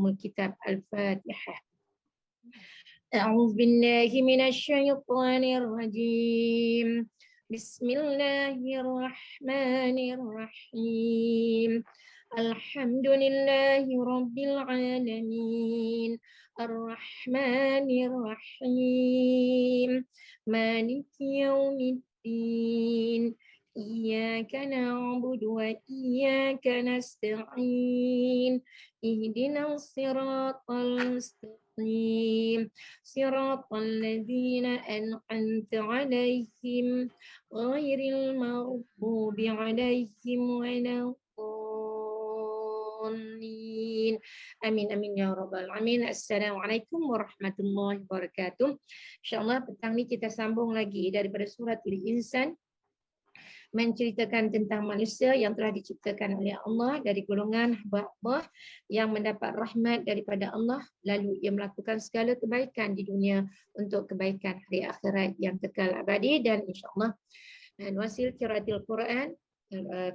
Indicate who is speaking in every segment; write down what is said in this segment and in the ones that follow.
Speaker 1: الكتاب الفاتحة. أعوذ بالله من الشيطان الرجيم. بسم الله الرحمن الرحيم. الحمد لله رب العالمين الرحمن الرحيم مالك يوم الدين إياك نعبد وإياك نستعين اهدنا الصراط المستقيم صراط الذين أنعمت عليهم غير المغضوب عليهم ولا الضالين amin amin ya rabbal alamin. Assalamualaikum warahmatullahi wabarakatuh. Insyaallah petang ni kita sambung lagi daripada surat Al-Insan, menceritakan tentang manusia yang telah diciptakan oleh Allah dari golongan hamba Allah yang mendapat rahmat daripada Allah, lalu ia melakukan segala kebaikan di dunia untuk kebaikan hari akhirat yang kekal abadi. Dan insyaAllah wasil qiraatil Quran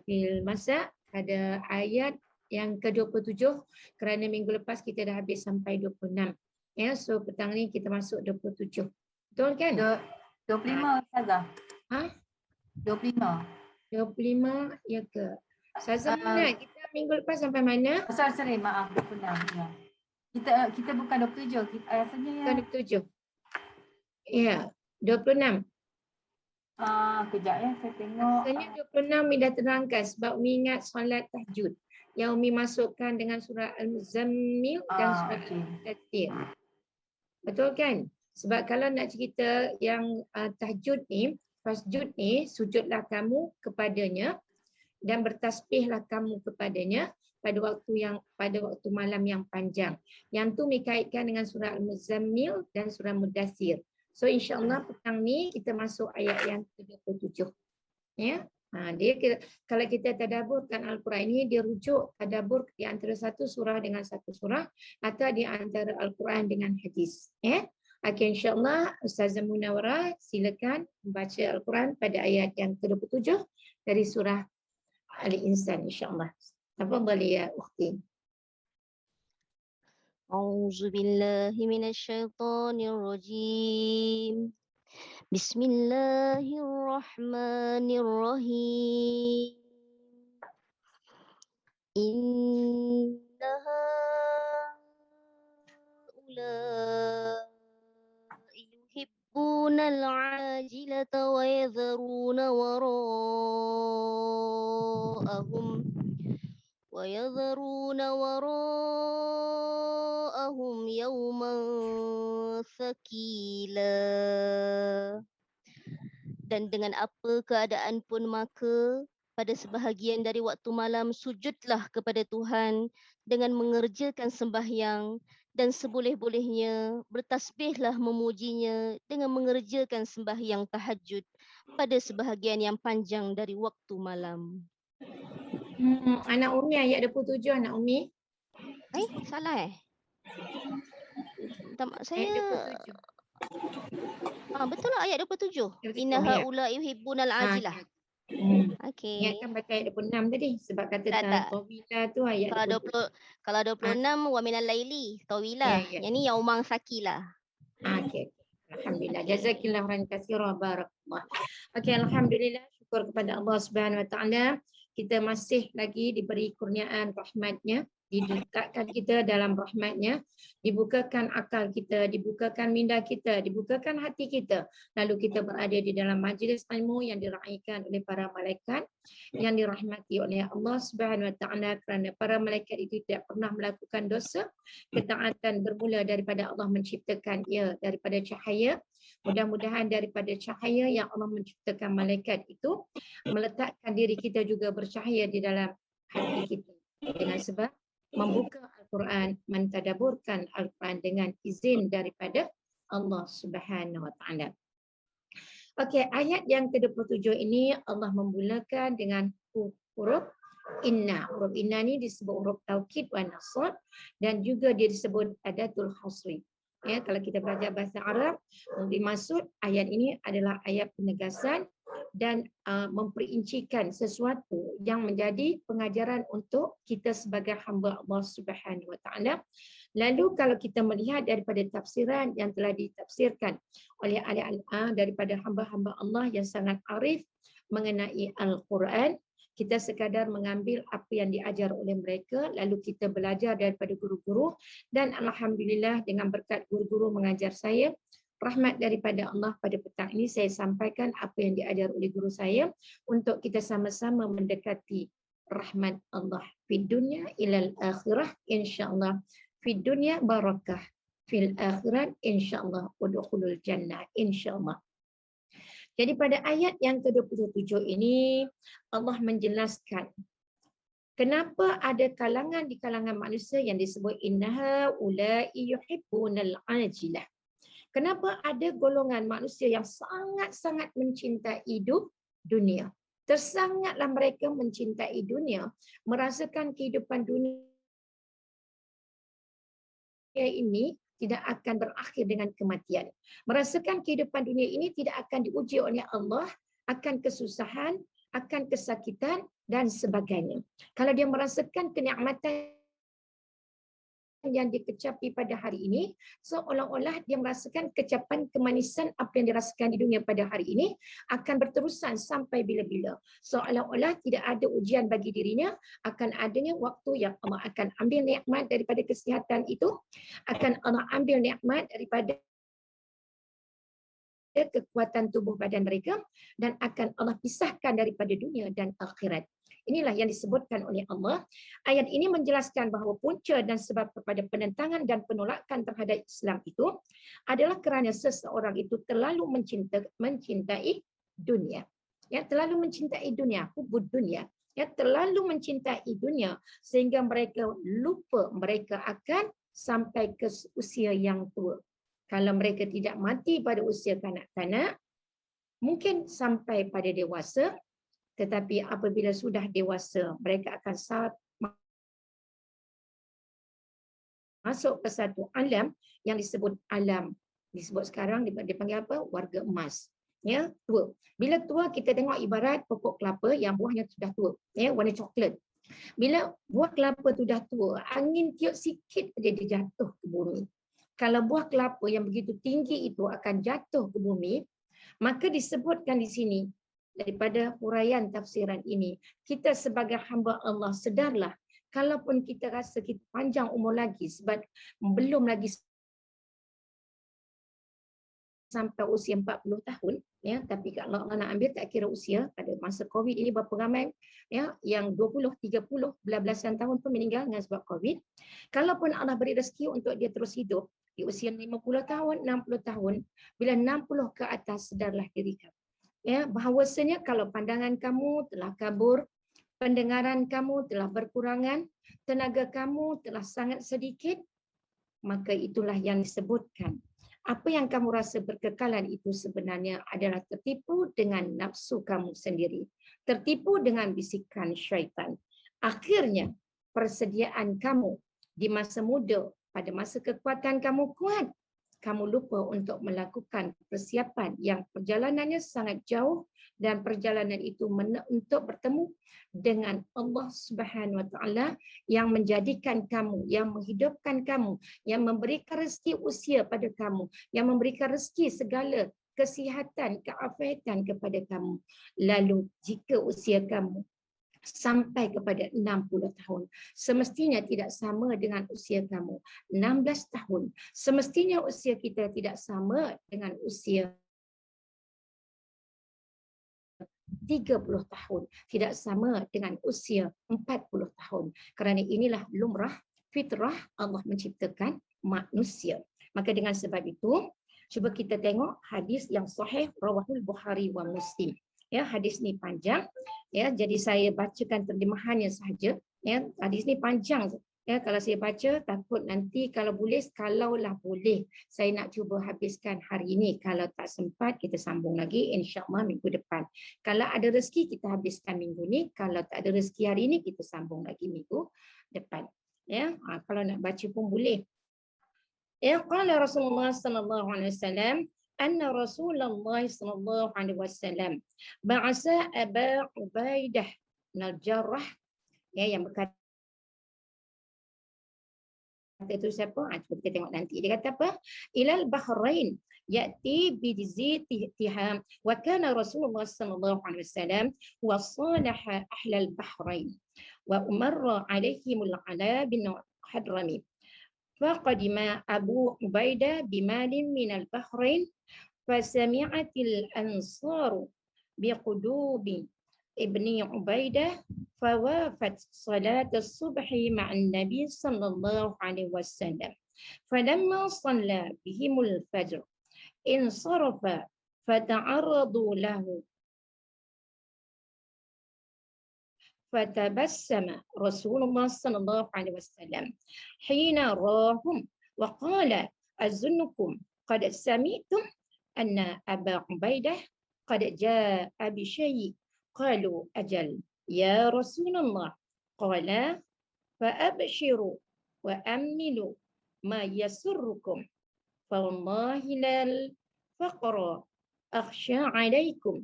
Speaker 1: fil masa ada ayat yang ke-27 kerana minggu lepas kita dah habis sampai 26. Ya, so petang ni kita masuk 27. Betul kan?
Speaker 2: 25 Ustazah.
Speaker 1: Ha?
Speaker 2: 25
Speaker 1: ya ke? Ustazah mana? Kita minggu lepas sampai mana?
Speaker 2: Sorry, maaf 26 ya. Kita bukan 27, kita rasanya ya.
Speaker 1: Bukan 27. Ya, 26.
Speaker 2: Kejap ya, saya tengok.
Speaker 1: Rasanya 26 Umi dah terangkan sebab Umi ingat solat tahajud yang Umi masukkan dengan surah Al-Muzammil dan surah Al-Mudaththir. Betul kan? Sebab kalau nak cerita yang tahajud ni, fasjud ni, sujudlah kamu kepadanya dan bertasbihlah kamu kepadanya pada waktu malam yang panjang. Yang tu dikaitkan dengan surah Al-Muzammil dan surah Mudaththir. So insya-Allah petang ni kita masuk ayat yang ke-27. Ya. Kalau kita tadaburkan Al-Quran ini, dia rujuk tadabur di antara satu surah dengan satu surah atau di antara Al-Quran dengan hadis. Ya. Okay, insyaAllah Ustazah Munawwarah silakan membaca Al-Quran pada ayat yang ke-27 dari surah Al-Insan insyaAllah. Tafadhali ya ukhti.
Speaker 3: A'udzu billahi minasyaitonir rajim. Bismillahirrahmanirrahim. Innaha yuhibbunal ajilata wa yadharuna wara'ahum yawman thaqila. Dan dengan apa keadaan pun maka pada sebahagian dari waktu malam sujudlah kepada Tuhan dengan mengerjakan sembahyang, dan seboleh-bolehnya bertasbihlah memujinya dengan mengerjakan sembahyang tahajud pada sebahagian yang panjang dari waktu malam.
Speaker 1: Anak Umi ayat 27 anak Umi.
Speaker 3: Salah saya
Speaker 1: ayat 27.
Speaker 3: Betul lah ayat 27. Inna haula yuhibbunal ajilah. Okey.
Speaker 1: Ingatkan baca ayat 26 tadi sebab kata tawila tu ayat
Speaker 3: kalau 26 wa minal laili tawila. Yang ni yaumang sakila.
Speaker 1: Okey. Alhamdulillah. Jazakillah khairan katsira barakallah. Okey, alhamdulillah, syukur kepada Allah Subhanahu Wa Taala. Kita masih lagi diberi kurniaan rahmatnya, diletakkan kita dalam rahmatnya, dibukakan akal kita, dibukakan minda kita, dibukakan hati kita. Lalu kita berada di dalam majlis ilmu yang diraikan oleh para malaikat, yang dirahmati oleh Allah Subhanahu Wa Taala kerana para malaikat itu tidak pernah melakukan dosa. Ketaatan bermula daripada Allah menciptakan ia daripada cahaya. Mudah-mudahan daripada cahaya yang Allah menciptakan malaikat itu meletakkan diri kita juga bercahaya di dalam hati kita dengan sebab membuka Al-Quran, mentadaburkan Al-Quran dengan izin daripada Allah Subhanahu Wa Taala. Okey, ayat yang ke-27 ini Allah memulakan dengan huruf inna. Huruf inna ni disebut huruf taukid wa nasab dan juga dia disebut adatul hasri. Ya, kalau kita belajar bahasa Arab, dimaksud ayat ini adalah ayat penegasan dan memperincikan sesuatu yang menjadi pengajaran untuk kita sebagai hamba Allah Subhanahu Wa Taala. Lalu kalau kita melihat daripada tafsiran yang telah ditafsirkan oleh ahli daripada hamba-hamba Allah yang sangat arif mengenai Al-Quran, kita sekadar mengambil apa yang diajar oleh mereka, lalu kita belajar daripada guru-guru, dan alhamdulillah dengan berkat guru-guru mengajar saya, rahmat daripada Allah, pada petang ini saya sampaikan apa yang diajar oleh guru saya untuk kita sama-sama mendekati rahmat Allah fid dunya ilal akhirah insya-Allah. Fid dunya barakah, fil akhirat insya-Allah, udkhulul jannah insya-Allah. Jadi pada ayat yang ke-27 ini Allah menjelaskan kenapa ada kalangan di kalangan manusia yang disebut innaha ulai yuhibbunal ajilah. Kenapa ada golongan manusia yang sangat-sangat mencintai hidup dunia. Tersangatlah mereka mencintai dunia, merasakan kehidupan dunia ini tidak akan berakhir dengan kematian. Merasakan kehidupan dunia ini tidak akan diuji oleh Allah, akan kesusahan, akan kesakitan dan sebagainya. Kalau dia merasakan kenikmatan yang dikecapi pada hari ini, seolah-olah dia merasakan kecapan kemanisan apa yang dirasakan di dunia pada hari ini akan berterusan sampai bila-bila. Seolah-olah tidak ada ujian bagi dirinya, akan adanya waktu yang Allah akan ambil nikmat daripada kesihatan itu, akan Allah ambil nikmat daripada kekuatan tubuh badan mereka, dan akan Allah pisahkan daripada dunia dan akhirat. Inilah yang disebutkan oleh Allah. Ayat ini menjelaskan bahawa punca dan sebab kepada penentangan dan penolakan terhadap Islam itu adalah kerana seseorang itu terlalu mencintai dunia. Ya, terlalu mencintai dunia, hubud dunia. Ya, terlalu mencintai dunia sehingga mereka lupa mereka akan sampai ke usia yang tua. Kalau mereka tidak mati pada usia kanak-kanak, mungkin sampai pada dewasa, tetapi apabila sudah dewasa, mereka akan masuk ke satu alam yang disebut alam, disebut sekarang dipanggil apa? Warga emas. Ya, tua. Bila tua, kita tengok ibarat pokok kelapa yang buahnya sudah tua, ya, warna coklat. Bila buah kelapa sudah tua, angin tiup sikit dia jatuh ke bumi. Kalau buah kelapa yang begitu tinggi itu akan jatuh ke bumi, maka disebutkan di sini daripada huraian tafsiran ini, kita sebagai hamba Allah sedarlah, kalaupun kita rasa kita panjang umur lagi sebab belum lagi sampai usia 40 tahun, ya, tapi kalau Allah nak ambil tak kira usia, pada masa Covid ini berapa ramai ya yang 20, 30, belasan tahun pun meninggal dengan sebab Covid. Kalaupun Allah beri rezeki untuk dia terus hidup di usia 50 tahun, 60 tahun, bila 60 ke atas sedarlah diri kamu. Ya, bahawasanya kalau pandangan kamu telah kabur, pendengaran kamu telah berkurangan, tenaga kamu telah sangat sedikit, maka itulah yang disebutkan. Apa yang kamu rasa berkekalan itu sebenarnya adalah tertipu dengan nafsu kamu sendiri, tertipu dengan bisikan syaitan. Akhirnya persediaan kamu di masa muda, pada masa kekuatan kamu kuat, kamu lupa untuk melakukan persiapan yang perjalanannya sangat jauh, dan perjalanan itu untuk bertemu dengan Allah Subhanahu Wa Taala yang menjadikan kamu, yang menghidupkan kamu, yang memberikan rezeki usia pada kamu, yang memberikan rezeki segala kesihatan, keafiatan kepada kamu. Lalu jika usia kamu sampai kepada 60 tahun, semestinya tidak sama dengan usia kamu 16 tahun. Semestinya usia kita tidak sama dengan usia 30 tahun, tidak sama dengan usia 40 tahun. Kerana inilah lumrah fitrah Allah menciptakan manusia. Maka dengan sebab itu, cuba kita tengok hadis yang sahih rawahul Bukhari wa Muslim. Ya, hadis ni panjang, ya, jadi saya bacakan terjemahannya sahaja. Ya, hadis ni panjang. Ya, kalau saya baca takut nanti kalaulah boleh saya nak cuba habiskan hari ini. Kalau tak sempat kita sambung lagi insya-Allah minggu depan. Kalau ada rezeki kita habiskan minggu ni, kalau tak ada rezeki hari ini kita sambung lagi minggu depan. Ya, kalau nak baca pun boleh. Ya, qala Rasulullah sallallahu alaihi wasallam, anna Rasulullah sallallahu alaihi wasallam ba'asa Aba Ubaidah bin Al-Jarrah, ya, yang berkata itu siapa? Cuba kita tengok nanti. Dia kata apa? Ilal Bahrain ya'ti bi tiham wa kana Rasulullah sallallahu alaihi wasallam wa salaha ahlal Bahrain wa umarra alaihimul ala bin Hadrami. Faqadima Abu Ubaidah bimalin minal Bahrain fasami'atil ansaru biqudubi ibni Ubaidah فوافت صلاة الصبح مع النبي صلى الله عليه وسلم فلما صلى بهم الفجر انصرف فتعرضوا له فتبسم رسول الله صلى الله عليه وسلم حين راهم وقال أظنكم قد سمعتم أن أبا عبيدة قد جاء بشيء قالوا أجل يا رسول الله قال فأبشروا وأملوا ما يسركم فوالله لا الفقر أخشى عليكم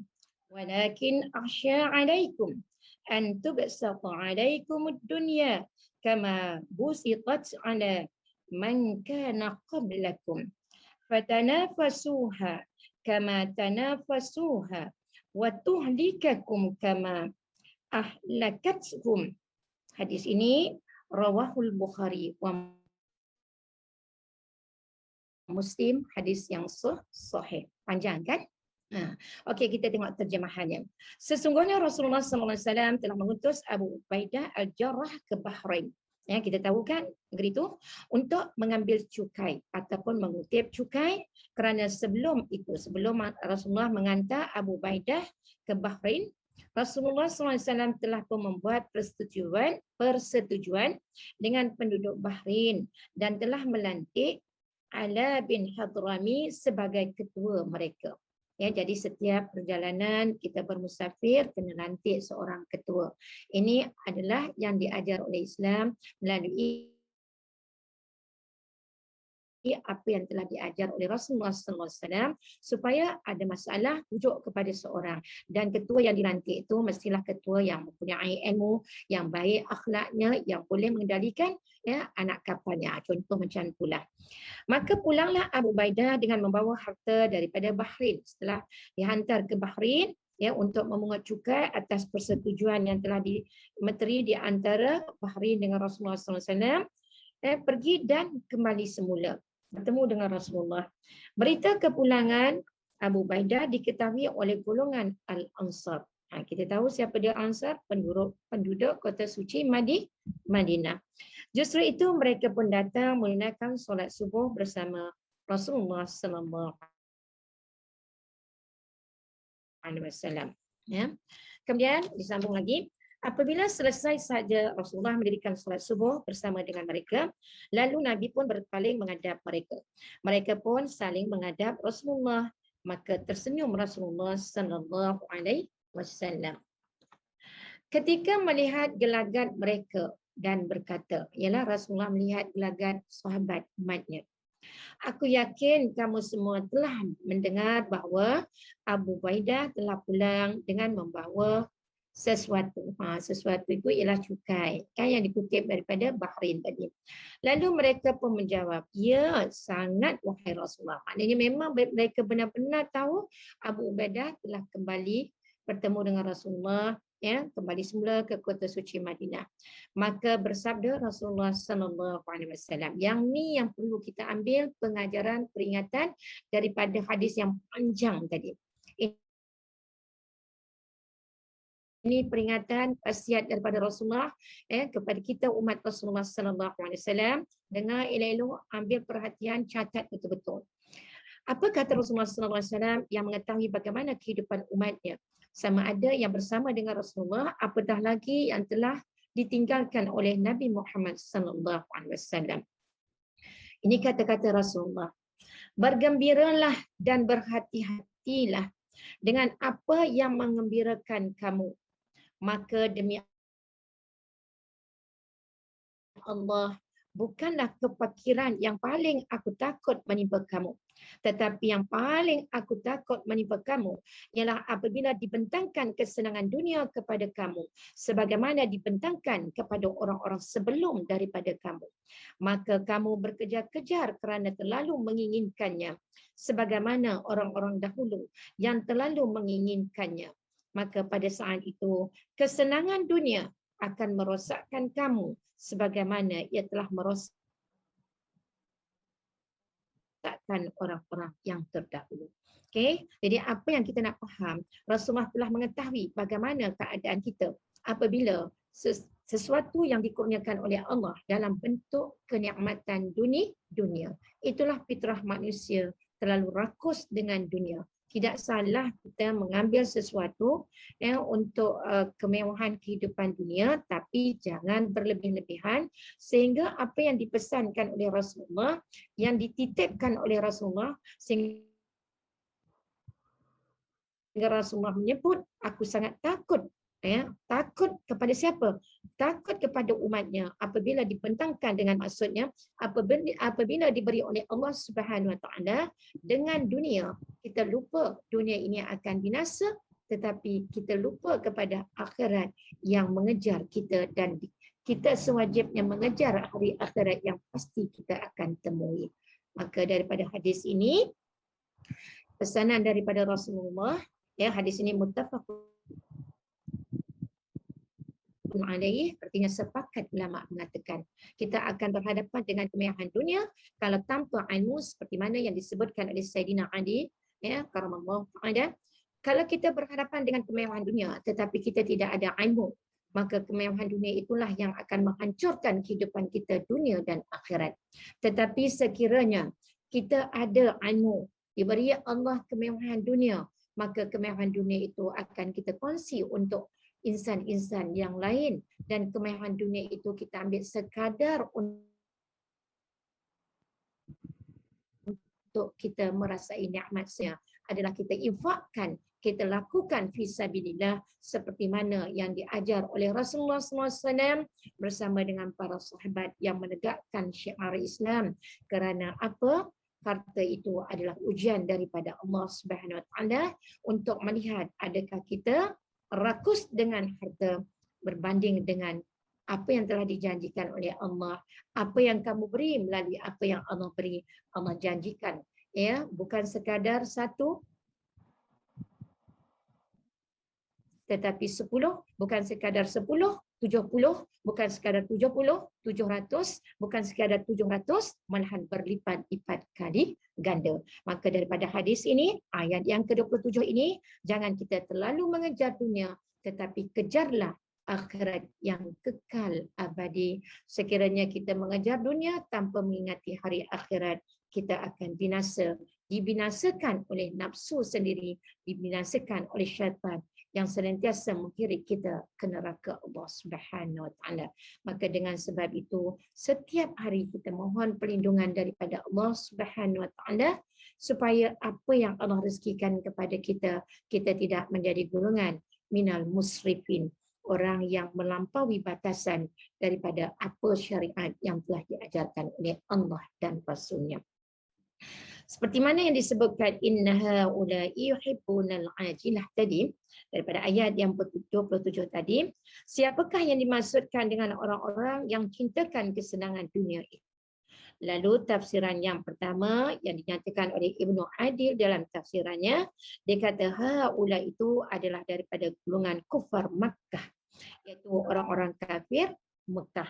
Speaker 1: ولكن أخشى عليكم أن تبسط عليكم الدنيا كما بسطت على من كان قبلكم فتنافسوها كما تنافسوها وتهلككم كما ahlakathum. Hadis ini rawahul Bukhari wa Muslim, hadis yang sahih. Panjang kan? Okey, kita tengok terjemahannya. Sesungguhnya Rasulullah SAW telah mengutus Abu Ubaidah Al-Jarrah ke Bahrain. Ya, kita tahu kan negeri itu untuk mengambil cukai ataupun mengutip cukai, kerana sebelum Rasulullah mengantar Abu Ubaidah ke Bahrain, Rasulullah SAW telah pun membuat persetujuan dengan penduduk Bahrain dan telah melantik Ala bin Hadrami sebagai ketua mereka. Ya, jadi setiap perjalanan kita bermusafir kena lantik seorang ketua. Ini adalah yang diajar oleh Islam melalui apa yang telah diajar oleh Rasulullah SAW, supaya ada masalah rujuk kepada seorang, dan ketua yang dilantik itu mestilah ketua yang mempunyai ilmu, yang baik akhlaknya, yang boleh mengendalikan ya anak kapalnya. Contoh macam itulah. Maka pulanglah Abu Ubaidah dengan membawa harta daripada Bahrain. Setelah dihantar ke Bahrain ya untuk memungut cukai atas persetujuan yang telah dimeteri di antara Bahrain dengan Rasulullah SAW, pergi dan kembali semula bertemu dengan Rasulullah. Berita kepulangan Abu Ubaidah diketahui oleh golongan Al-Ansar. Kita tahu siapa dia Ansar, penduduk kota suci Madinah. Justru itu mereka pun datang menunaikan solat subuh bersama Rasulullah sallallahu alaihi wasallam. Ya. Kemudian disambung lagi. Apabila selesai saja Rasulullah mendirikan solat subuh bersama dengan mereka, lalu Nabi pun berpaling menghadap mereka. Mereka pun saling menghadap Rasulullah, maka tersenyum Rasulullah sallallahu alaihi wasallam ketika melihat gelagat mereka dan berkata, ialah Rasulullah melihat gelagat sahabat umatnya. Aku yakin kamu semua telah mendengar bahawa Abu Ubaidah telah pulang dengan membawa sesuatu. Sesuatu itu ialah cukai, kan yang dikutip daripada Bahrain tadi. Lalu mereka pun menjawab, ya sangat wahai Rasulullah. Maknanya memang mereka benar-benar tahu Abu Ubaidah telah kembali bertemu dengan Rasulullah, ya, kembali semula ke kota suci Madinah. Maka bersabda Rasulullah sallallahu alaihi wasallam, yang ni yang perlu kita ambil pengajaran peringatan daripada hadis yang panjang tadi. Ini peringatan wasiat daripada Rasulullah kepada kita umat Rasulullah sallallahu alaihi wasallam. Dengar elok-elok, ambil perhatian, catat betul-betul. Apa kata Rasulullah sallallahu alaihi wasallam yang mengetahui bagaimana kehidupan umatnya, sama ada yang bersama dengan Rasulullah, apatah lagi yang telah ditinggalkan oleh Nabi Muhammad sallallahu alaihi wasallam. Ini kata-kata Rasulullah. Bergembiralah dan berhati-hatilah dengan apa yang mengembirakan kamu. Maka demi Allah, bukanlah kefakiran yang paling aku takut menimpa kamu. Tetapi yang paling aku takut menimpa kamu ialah apabila dibentangkan kesenangan dunia kepada kamu, sebagaimana dibentangkan kepada orang-orang sebelum daripada kamu. Maka kamu berkejar-kejar kerana terlalu menginginkannya, sebagaimana orang-orang dahulu yang terlalu menginginkannya. Maka pada saat itu, kesenangan dunia akan merosakkan kamu sebagaimana ia telah merosakkan orang-orang yang terdahulu. Okey, jadi apa yang kita nak faham, Rasulullah telah mengetahui bagaimana keadaan kita apabila sesuatu yang dikurniakan oleh Allah dalam bentuk kenikmatan dunia. Itulah fitrah manusia, terlalu rakus dengan dunia. Tidak salah kita mengambil sesuatu untuk kemewahan kehidupan dunia, tapi jangan berlebih-lebihan sehingga apa yang dipesankan oleh Rasulullah, yang dititipkan oleh Rasulullah, sehingga Rasulullah menyebut, aku sangat takut. Takut kepada siapa? Takut kepada umatnya apabila dibentangkan, dengan maksudnya apabila diberi oleh Allah Subhanahu Wa Taala dengan dunia, kita lupa dunia ini akan binasa, tetapi kita lupa kepada akhirat yang mengejar kita, dan kita sewajibnya mengejar hari akhirat yang pasti kita akan temui. Maka daripada hadis ini, pesanan daripada Rasulullah, hadis ini muttafaqun alaih, artinya sepakat ulama mengatakan kita akan berhadapan dengan kemewahan dunia kalau tanpa ilmu, seperti mana yang disebutkan oleh Sayyidina Ali, karamallahu ta'ala. Kalau kita berhadapan dengan kemewahan dunia tetapi kita tidak ada ilmu, maka kemewahan dunia itulah yang akan menghancurkan kehidupan kita dunia dan akhirat. Tetapi sekiranya kita ada ilmu, diberi Allah kemewahan dunia, maka kemewahan dunia itu akan kita kongsi untuk insan-insan yang lain, dan kemewahan dunia itu kita ambil sekadar untuk kita merasai nikmatnya, adalah kita infakkan, kita lakukan fisabilillah seperti mana yang diajar oleh Rasulullah SAW bersama dengan para sahabat yang menegakkan syiar Islam. Kerana apa? Harta itu adalah ujian daripada Allah Subhanahu Wa Taala untuk melihat adakah kita rakus dengan harta berbanding dengan apa yang telah dijanjikan oleh Allah. Apa yang kamu beri melalui apa yang Allah beri, Allah janjikan. Bukan sekadar satu, tetapi 10, bukan sekadar 10, 70, bukan sekadar 70, 700, bukan sekadar 700, malahan berlipat-lipat kali ganda. Maka daripada hadis ini, ayat yang ke-27 ini, jangan kita terlalu mengejar dunia, tetapi kejarlah akhirat yang kekal abadi. Sekiranya kita mengejar dunia tanpa mengingati hari akhirat, kita akan binasa, dibinasakan oleh nafsu sendiri, dibinasakan oleh syaitan yang senantiasa menggiring kita ke neraka Allah Subhanahu Wa Taala. Maka dengan sebab itu, setiap hari kita mohon perlindungan daripada Allah Subhanahu Wa Taala supaya apa yang Allah rezekikan kepada kita, kita tidak menjadi golongan minal musrifin, orang yang melampaui batasan daripada apa syariat yang telah diajarkan oleh Allah dan Rasulnya. Seperti mana yang disebutkan innaha ulai yuhibbunal ajilah tadi, daripada ayat yang ke-27 tadi, siapakah yang dimaksudkan dengan orang-orang yang cintakan kesenangan dunia ini? Lalu tafsiran yang pertama yang dinyatakan oleh Ibnu Adil dalam tafsirannya, dia kata haula itu adalah daripada golongan kufar Makkah, iaitu orang-orang kafir Mekah.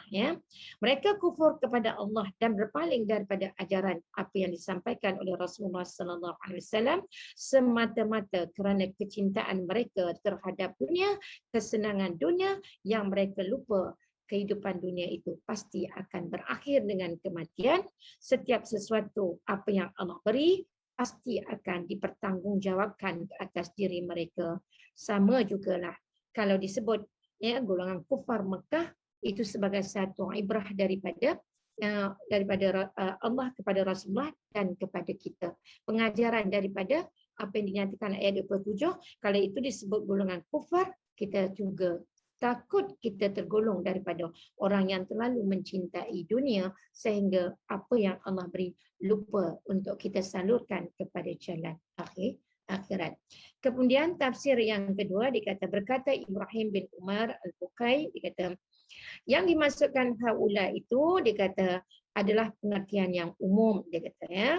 Speaker 1: Mereka kufur kepada Allah dan berpaling daripada ajaran apa yang disampaikan oleh Rasulullah sallallahu alaihi wasallam semata-mata kerana kecintaan mereka terhadap dunia, kesenangan dunia, yang mereka lupa kehidupan dunia itu pasti akan berakhir dengan kematian. Setiap sesuatu apa yang Allah beri pasti akan dipertanggungjawabkan ke atas diri mereka. Sama jugalah kalau disebut golongan kufar Mekah, itu sebagai satu ibrah daripada Allah kepada Rasulullah dan kepada kita. Pengajaran daripada apa yang dinyatakan ayat 27, kalau itu disebut golongan kufar, kita juga Takut kita tergolong daripada orang yang terlalu mencintai dunia sehingga apa yang Allah beri lupa untuk kita salurkan kepada jalan akhirat. Kemudian tafsir yang kedua dikata berkata Ibrahim bin Umar Al-Bukai, dikata yang dimaksudkan haula itu dikata adalah pengertian yang umum, dia kata ya.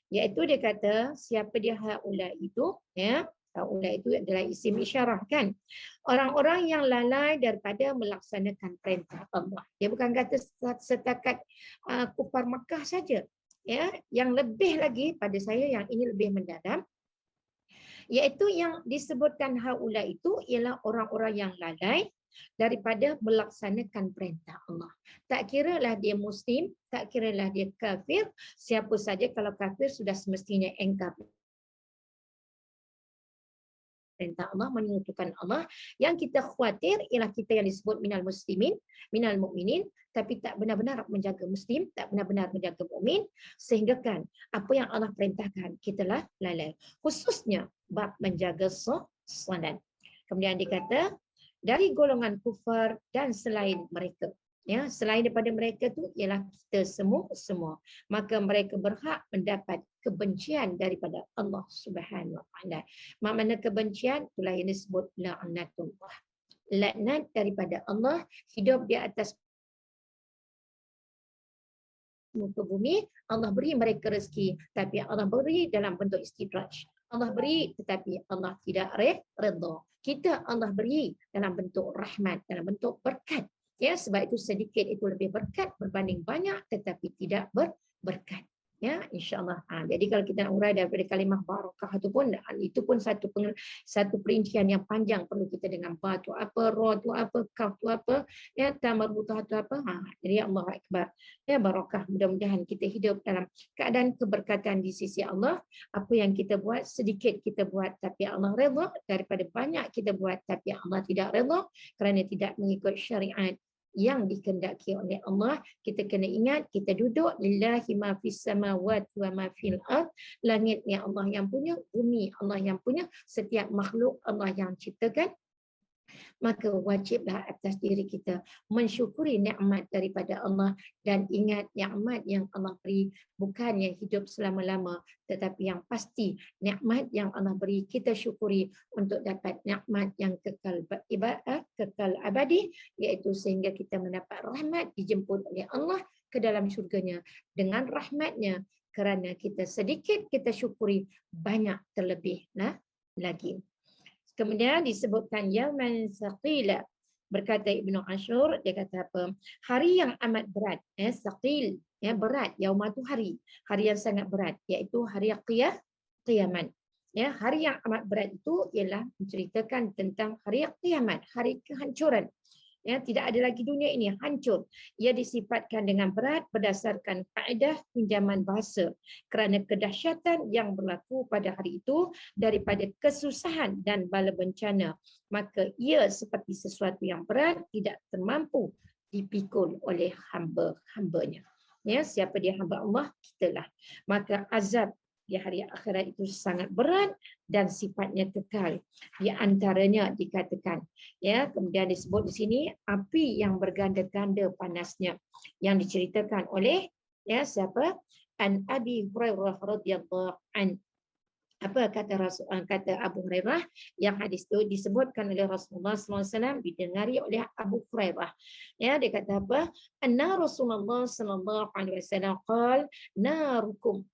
Speaker 1: Iaitu dia kata siapa dia haula itu ya. Haula itu adalah isim isyarah kan. Orang-orang yang lalai daripada melaksanakan perintah Allah. Dia bukan kata setakat kufar Makkah saja. Ya, yang lebih lagi pada saya yang ini lebih mendalam, iaitu yang disebutkan haula itu ialah orang-orang yang lalai daripada melaksanakan perintah Allah. Tak kiralah dia Muslim, tak kiralah dia kafir, siapa saja kalau kafir sudah semestinya engkar perintah Allah, menyekutukan Allah. Yang kita khawatir ialah kita yang disebut minal muslimin, minal mukminin, tapi tak benar-benar menjaga muslim, tak benar-benar menjaga mukmin, sehingga kan apa yang Allah perintahkan kita lalai. Khususnya bab menjaga solat. Kemudian dikata dari golongan kufar dan selain mereka. Ya, selain daripada mereka tu ialah kita semua. Maka mereka berhak mendapat kebencian daripada Allah Subhanahu Wa Taala. Makna kebencian itulah yang disebut la'natullah. Laknat daripada Allah hidup di atas muka bumi. Allah beri mereka rezeki, tapi Allah beri dalam bentuk istidraj. Allah beri tetapi Allah tidak redha. Kita Allah beri dalam bentuk rahmat, dalam bentuk berkat. Ya, sebab itu sedikit itu lebih berkat berbanding banyak tetapi tidak berkat. Ya, insya-Allah. Jadi kalau kita nak urai daripada kalimah barakah itu pun satu perincian yang panjang perlu kita dengan ba tu apa, ra tu apa, kaf tu apa, ya, ta marbutah tu apa. Jadi Allahu akbar. Ya, barakah. Mudah-mudahan kita hidup dalam keadaan keberkatan di sisi Allah. Apa yang kita buat sedikit kita buat tapi Allah redha, daripada banyak kita buat tapi Allah tidak redha kerana tidak mengikut syariat yang dikehendaki oleh Allah. Kita kena ingat kita duduk lillahi ma fis samawati wa ma fil ard. Langit yang Allah yang punya, bumi Allah yang punya, setiap makhluk Allah yang ciptakan. Maka wajiblah atas diri kita mensyukuri nikmat daripada Allah dan ingat nikmat yang Allah beri bukannya hidup selama-lama tetapi yang pasti nikmat yang Allah beri kita syukuri untuk dapat nikmat yang kekal abadi, iaitu sehingga kita mendapat rahmat dijemput oleh Allah ke dalam syurganya dengan rahmatnya, kerana kita sedikit kita syukuri banyak terlebih lagi. Kemudian disebutkan yauman saqila, berkata Ibnu Ashur, dia kata apa? Hari yang amat berat, saqil, ya, berat. Yaumah tu hari yang sangat berat, iaitu hari qiyamat. Ya, hari yang amat berat itu ialah menceritakan tentang hari qiyamat, hari kehancuran. Ya, tidak ada lagi dunia ini, hancur. Ia disifatkan dengan berat berdasarkan kaedah pinjaman bahasa kerana kedahsyatan yang berlaku pada hari itu daripada kesusahan dan bala bencana. Maka ia seperti sesuatu yang berat, tidak termampu dipikul oleh hamba-hambanya. Ya, siapa dia hamba Allah? Kitalah. Maka azab di hari akhirat itu sangat berat dan sifatnya kekal. Di antaranya dikatakan, ya, kemudian disebut di sini api yang berganda-ganda panasnya yang diceritakan oleh, ya, siapa? An Abi Hurairah radhiyallahu an. Apa kata Abu Hurairah, yang hadis itu disebutkan oleh Rasulullah SAW, didengari oleh Abu Hurairah. Ya, dia kata apa? Anna Rasulullah sallallahu alaihi wasallam qala narukum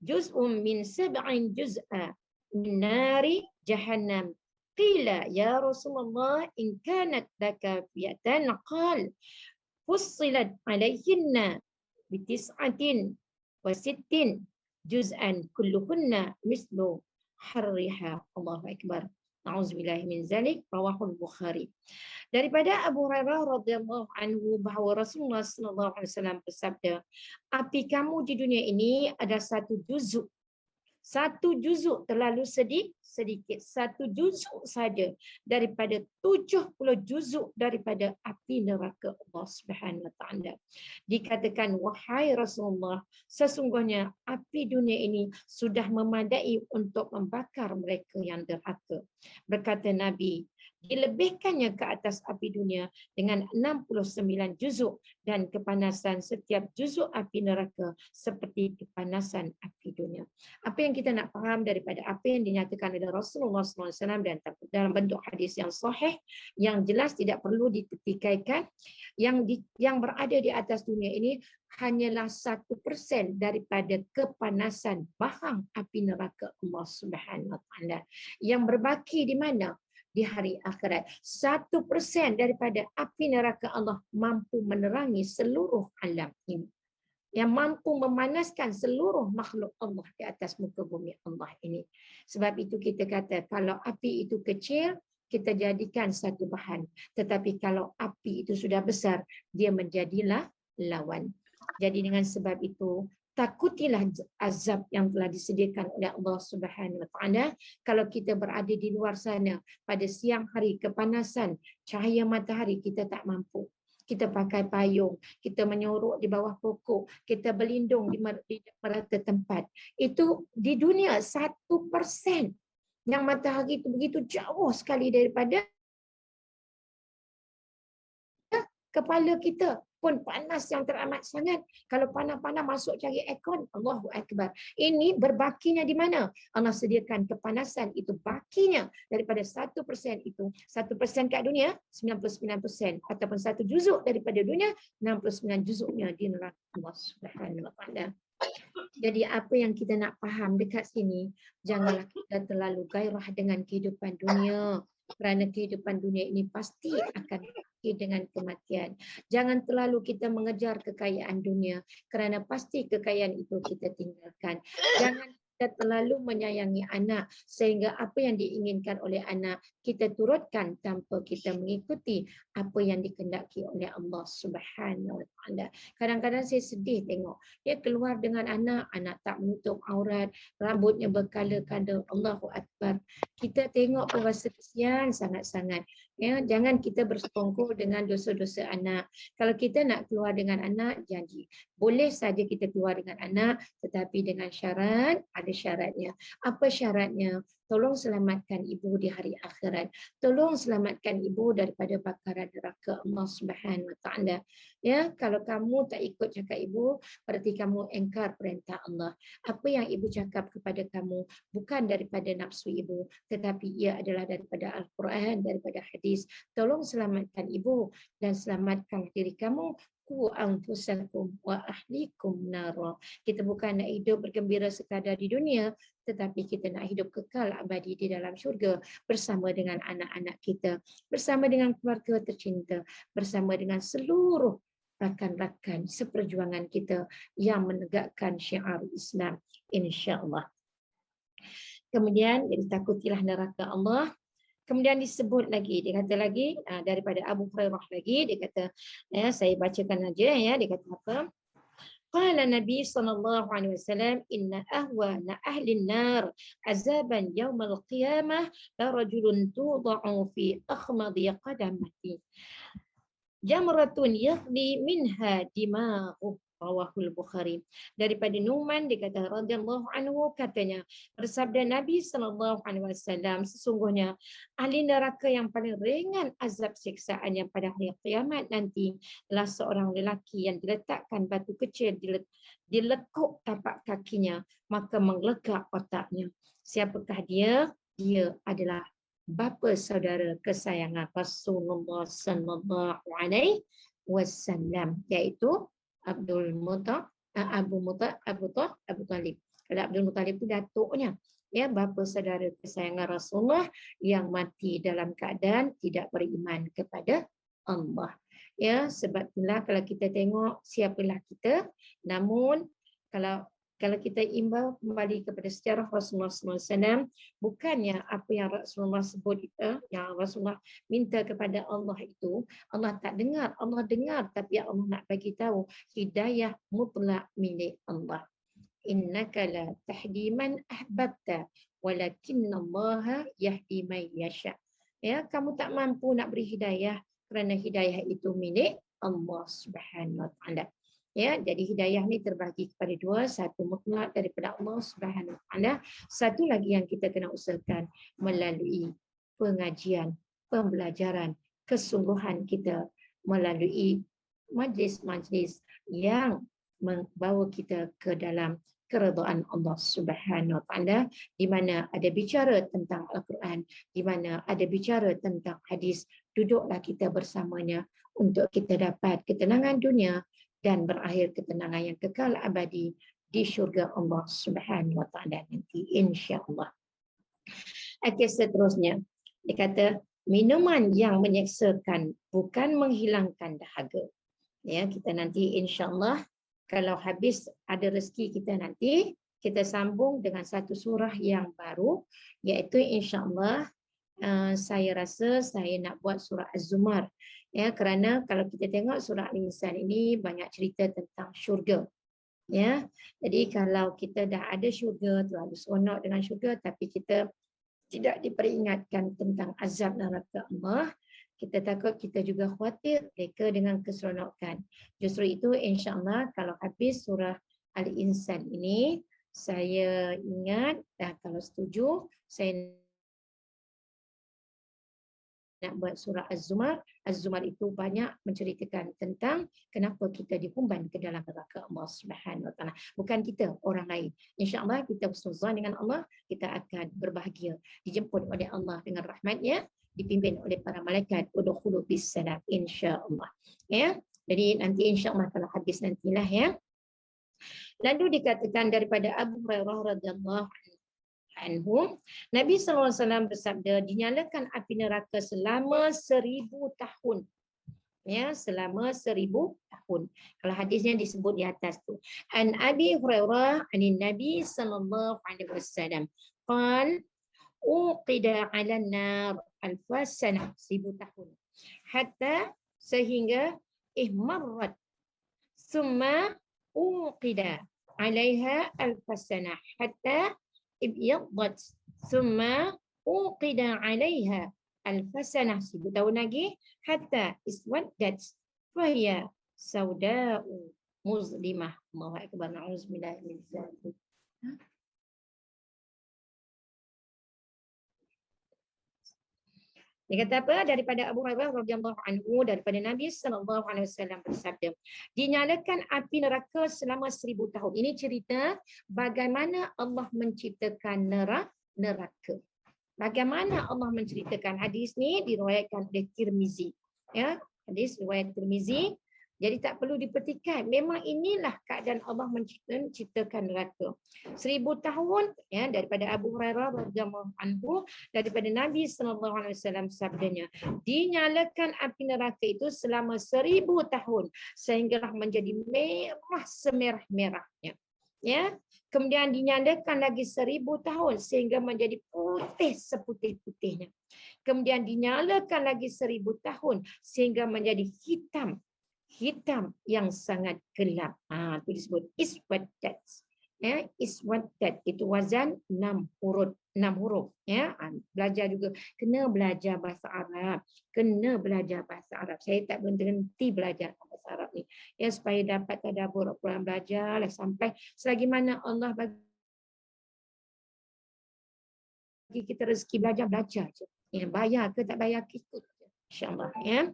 Speaker 1: juz'un min sab'in juz'a min nari jahannam. Qila ya Rasulullah in kanat laka fiyatan qal fussilat alayhinna bitis'atin wa sittin juz'an kulluhunna mislu harriha. Allahu akbar. Na'udzubillahi min zalik. Rawahul Bukhari. Daripada Abu Hurairah radhiyallahu anhu bahawa Rasulullah sallallahu alaihi wasallam bersabda, api kamu di dunia ini ada satu juzuk. Satu juzuk terlalu sedikit. Satu juzuk saja daripada 70 juzuk daripada api neraka Allah Subhanahu Wa Taala. Dikatakan, wahai Rasulullah, sesungguhnya api dunia ini sudah memadai untuk membakar mereka yang derhaka. Berkata Nabi, dilebihkannya ke atas api dunia dengan 69 juzuk dan kepanasan setiap juzuk api neraka seperti kepanasan api dunia. Apa yang kita nak faham daripada apa yang dinyatakan oleh Rasulullah SAW dan dalam bentuk hadis yang sahih, yang jelas tidak perlu dipetikaikan, yang berada di atas dunia ini hanyalah 1% daripada kepanasan bahang api neraka Allah Subhanahu Wa Taala. Yang berbaki di mana? Di hari akhirat. 1% daripada api neraka Allah mampu menerangi seluruh alam ini. Yang mampu memanaskan seluruh makhluk Allah di atas muka bumi Allah ini. Sebab itu kita kata kalau api itu kecil, kita jadikan satu bahan. Tetapi kalau api itu sudah besar, dia menjadilah lawan. Jadi dengan sebab itu, takutilah azab yang telah disediakan oleh Allah Subhanahu Wa Taala. Kalau kita berada di luar sana pada siang hari kepanasan cahaya matahari, kita tak mampu. Kita pakai payung, kita menyorok di bawah pokok, kita berlindung di merata tempat. Itu di dunia 1%. Yang matahari itu begitu jauh sekali daripada kepala kita pun panas yang teramat sangat. Kalau panas-panas masuk cari aircon, Allahu Akbar. Ini berbakinya di mana? Allah sediakan kepanasan itu bakinya daripada 1% itu. 1% kat dunia, 99%. Ataupun 1 juzuk daripada dunia, 69 juzuknya di neraka Allah Subhanahu Wa Taala. Jadi apa yang kita nak faham dekat sini, janganlah kita terlalu gairah dengan kehidupan dunia. Kerana kehidupan dunia ini pasti akan berakhir dengan kematian. Jangan terlalu kita mengejar kekayaan dunia kerana pasti kekayaan itu kita tinggalkan. Jangan kita terlalu menyayangi anak sehingga apa yang diinginkan oleh anak kita turutkan tanpa kita mengikuti apa yang dikehendaki oleh Allah Subhanahu Wa Taala. Kadang-kadang saya sedih tengok dia keluar dengan anak tak menutup aurat, rambutnya berkala-kala. Allahu Akbar. Kita tengok pun rasa kesian sangat-sangat. Ya, jangan kita bersekongkol dengan dosa-dosa anak. Kalau kita nak keluar dengan anak, janji. Boleh saja kita keluar dengan anak, tetapi dengan syarat, ada syaratnya. Apa syaratnya? Tolong selamatkan ibu di hari akhirat. Tolong selamatkan ibu daripada bakaran neraka Allah Subhanahu Wa Taala. Ya, kalau kamu tak ikut cakap ibu, berarti kamu engkar perintah Allah. Apa yang ibu cakap kepada kamu bukan daripada nafsu ibu, tetapi ia adalah daripada Al-Quran, daripada hadis. Tolong selamatkan ibu dan selamatkan diri kamu. Ku anfusakum wa ahlikum nara. Kita bukan nak hidup bergembira sekadar di dunia, tetapi kita nak hidup kekal abadi di dalam syurga bersama dengan anak-anak kita, bersama dengan keluarga tercinta, bersama dengan seluruh rakan-rakan seperjuangan kita yang menegakkan syiar Islam, insya-Allah. Kemudian takutilah neraka Allah. Kemudian disebut lagi, dia kata lagi daripada Abu Hurairah lagi, dia kata, ya, saya bacakan aja ya, dia kata apa? Qala Nabi sallallahu alaihi wasallam, inna ahwana ahli an-nar azaban yawm al-qiyamah la rajulun tuda'u fi akhmadi qadamati jamratun yaghli minha dima'u. Rawahul Bukhari. Daripada Numan dikata radhiyallahu anhu, katanya bersabda Nabi sallallahu alaihi wasallam, sesungguhnya ahli neraka yang paling ringan azab siksaan yang pada hari kiamat nanti adalah seorang lelaki yang diletakkan batu kecil di lekuk tapak kakinya, maka menggelegak otaknya. Siapakah dia? Dia adalah bapa saudara kesayangan Rasulullah sallallahu alaihi wasallam, iaitu Abu Talib. Kalau Abdul Muttalib itu datuknya, ya, bapa saudara kesayangan Rasulullah yang mati dalam keadaan tidak beriman kepada Allah. Ya, sebab itulah kalau kita tengok siapalah kita, namun kalau kita imbau kembali kepada sejarah Rasulullah SAW, bukannya apa yang Rasulullah sebut itu, yang Rasulullah minta kepada Allah itu, Allah tak dengar. Allah dengar, tapi Allah nak bagi tahu hidayah mutlak milik Allah. Innaka la tahdi man ahbabta, walakinallaha yahdi man yasha. Ya, kamu tak mampu nak beri hidayah kerana hidayah itu milik Allah Subhanahu Wa Taala. Ya, jadi hidayah ni terbagi kepada dua, satu mutlak daripada Allah Subhanahu Wa Taala, satu lagi yang kita kena usahakan melalui pengajian pembelajaran kesungguhan kita melalui majlis-majlis yang membawa kita ke dalam keredaan Allah Subhanahu Wa Taala, di mana ada bicara tentang Al-Quran, di mana ada bicara tentang hadis. Duduklah kita bersamanya untuk kita dapat ketenangan dunia dan berakhir ketenangan yang kekal abadi di syurga Allah Subhanahu Wa Taala nanti, insya-Allah. Okey, seterusnya dia kata minuman yang menyeksakan bukan menghilangkan dahaga. Ya, kita nanti insya-Allah kalau habis ada rezeki kita nanti kita sambung dengan satu surah yang baru, iaitu insya-Allah saya rasa saya nak buat surah Az-Zumar. Ya, kerana kalau kita tengok surah Al-Insan ini banyak cerita tentang syurga. Ya, jadi kalau kita dah ada syurga, terlalu seronok dengan syurga, tapi kita tidak diperingatkan tentang azab neraka Allah, kita takut kita juga khawatir mereka dengan keseronokan. Justru itu insya-Allah kalau habis surah Al-Insan ini, saya ingat dan kalau setuju saya nak buat surah Az-Zumar. Az-Zumar itu banyak menceritakan tentang kenapa kita dihumban ke dalam neraka Allah Subhanahu Wa Taala. Bukan kita, orang lain. Insya-Allah kita bersuzan dengan Allah, kita akan berbahagia, dijemput oleh Allah dengan rahmat-Nya, dipimpin oleh para malaikat, udkhulu bisalam, insya-Allah. Ya. Jadi nanti insya-Allah kalau habis nantilah ya. Lalu dikatakan daripada Abu Hurairah radhiyallahu anhu, Nabi SAW bersabda, dinyalakan api neraka selama 1000 tahun. Ya, selama 1000 tahun. Kalau hadisnya disebut di atas tu. An Abi Hurairah anin Nabi sallallahu alaihi wasallam qal uqida 'ala an-nar alfa sanah, 1000 tahun. Hatta sehingga ihmarrat summa uqida 'alaiha alfa sanah hatta ibyadat thumma uqida 'alaiha alf sanah, 1000 tahun lagi, hatta iswaddat fahiya sauda'u muzlimah. Allahu akbar, na'udzubillah min dzalik. Dia kata apa? Daripada Abu Hurairah radhiyallahu anhu, daripada Nabi sallallahu alaihi wasallam bersabda, dinyalakan api neraka selama 1000 tahun. Ini cerita bagaimana Allah menciptakan neraka. Bagaimana Allah menceritakan. Hadis ni diriwayatkan oleh Tirmizi. Ya, hadis riwayat Tirmizi. Jadi tak perlu dipertikaikan. Memang inilah keadaan Allah menciptakan neraka. 1000 tahun ya, daripada Abu Hurairah radhiyallahu anhu, daripada Nabi sallallahu alaihi wasallam sabdanya, dinyalakan api neraka itu selama 1000 tahun sehinggalah menjadi merah semerah-merahnya. Ya, kemudian dinyalakan lagi 1000 tahun sehingga menjadi putih seputih-putihnya. Kemudian dinyalakan lagi 1000 tahun sehingga menjadi hitam yang sangat gelap. Itu disebut iswaddat. Ya, iswaddat itu wazan 6 huruf. Ya, belajar juga kena belajar bahasa Arab. Kena belajar bahasa Arab. Saya tak berhenti belajar bahasa Arab ni. Ya, supaya dapat tadabbur Al-Quran, belajarlah sampai selagi mana Allah bagi kita rezeki belajar je. Ya, bayar ke tak bayar ikut je. Insya-Allah ya.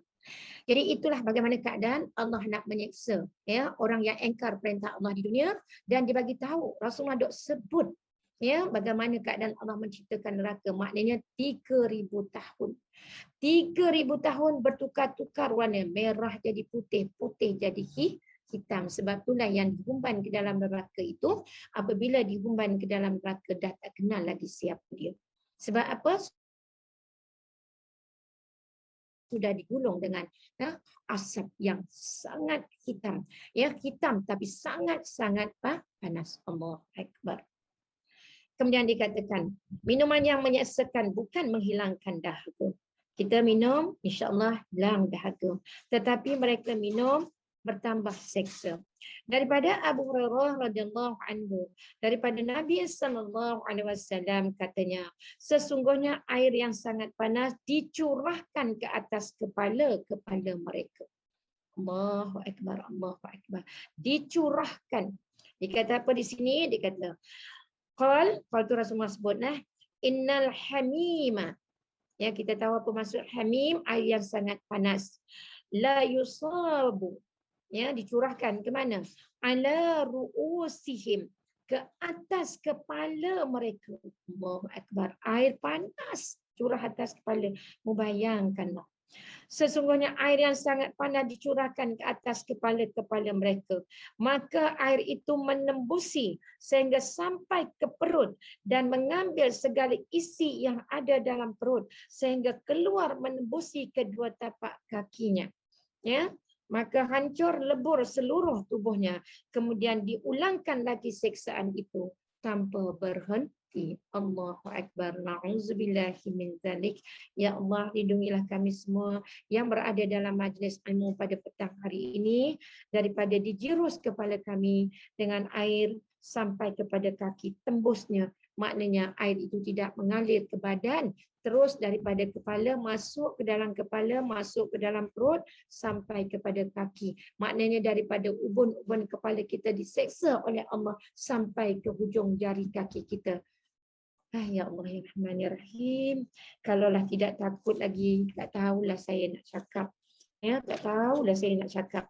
Speaker 1: Jadi itulah bagaimana keadaan Allah nak menyeksa ya orang yang engkar perintah Allah di dunia, dan dibagi tahu Rasulullah dok sebut ya bagaimana keadaan Allah menciptakan neraka, maknanya 3000 tahun. 3000 tahun bertukar-tukar warna, merah jadi putih, putih jadi hitam. Sebab itulah yang dihumban ke dalam neraka itu, apabila dihumban ke dalam neraka dah tak kenal lagi siapa dia. Sebab apa? Sudah digulung dengan asap yang sangat hitam. Ya, hitam tapi sangat-sangat panas. Allahu Akbar. Kemudian dikatakan, minuman yang menyeksakan bukan menghilangkan dahaga. Kita minum, insya-Allah hilang dahaga. Tetapi mereka minum bertambah seksa. Daripada Abu Hurairah radhiyallahu anhu, daripada Nabi sallallahu alaihi wasallam katanya, sesungguhnya air yang sangat panas dicurahkan ke atas kepala mereka. Allahu akbar, Allahu akbar. Dicurahkan. Dikata apa di sini? Dikata qal tu Rasulullah sebutlah, innal hamima Ya, kita tahu apa maksud hamim, air yang sangat panas. La yusabu, ya, dicurahkan ke mana? Ala ru'usihim, ke atas kepala mereka. Allahu akbar. Air panas curah atas kepala. Membayangkanlah. Sesungguhnya air yang sangat panas dicurahkan ke atas kepala-kepala mereka. Maka air itu menembusi sehingga sampai ke perut dan mengambil segala isi yang ada dalam perut sehingga keluar menembusi kedua tapak kakinya. Ya, maka hancur lebur seluruh tubuhnya. Kemudian diulangkan lagi siksaan itu tanpa berhenti. Allahu Akbar. Na'udzubillahi min dzalik. Ya Allah, lindungilah kami semua yang berada dalam majlis ilmu pada petang hari ini daripada dijirus kepala kami dengan air sampai kepada kaki, tembusnya. Maknanya air itu tidak mengalir ke badan, terus daripada kepala masuk ke dalam kepala, masuk ke dalam perut sampai kepada kaki. Maknanya daripada ubun-ubun kepala kita diseksa oleh Allah sampai ke hujung jari kaki kita. Ya Allah, ya Rahman, ya Rahim. Kalaulah tidak takut lagi, tak tahulah saya nak cakap. Ya, tak tahulah saya nak cakap.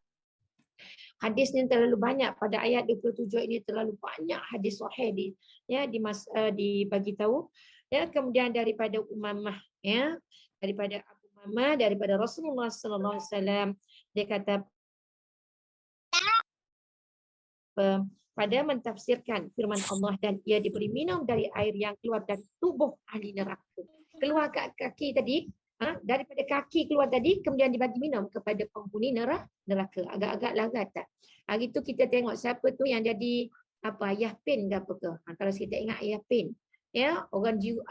Speaker 1: Hadisnya terlalu banyak pada ayat 27 ini, terlalu banyak hadis sahih dibagi tahu. Ya, kemudian daripada Umamah, ya, daripada Abu Umamah, daripada Rasulullah sallallahu alaihi wasallam, dia kata pada mentafsirkan firman Allah, dan ia diberi minum dari air yang keluar dari tubuh ahli neraka. Keluar kat kaki tadi, daripada kaki keluar tadi, kemudian dibagi minum kepada penghuni neraka. Agak-agak larat tak? Hari tu kita tengok siapa tu yang jadi ayah pin ke apa ke? Kalau kita ingat ayah pin, ya, orang jiwa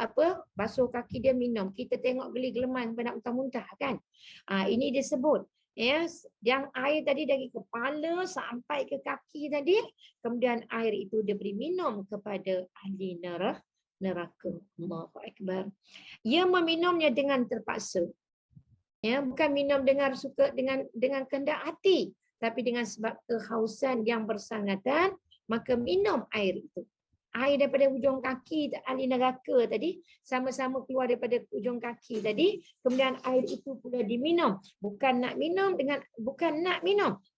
Speaker 1: basuh kaki dia minum. Kita tengok geli geleman nak muntah-muntah kan? Ini disebut. Yes, yang air tadi dari kepala sampai ke kaki tadi, kemudian air itu diberi minum kepada ahli neraka. Allahu Akbar. Ia meminumnya dengan terpaksa. Ya, bukan minum dengan kehendak hati, tapi dengan sebab kehausan yang bersangatan, maka minum air itu. Air daripada hujung kaki ahli neraka tadi sama-sama keluar daripada hujung kaki tadi, kemudian air itu pula diminum, bukan nak minum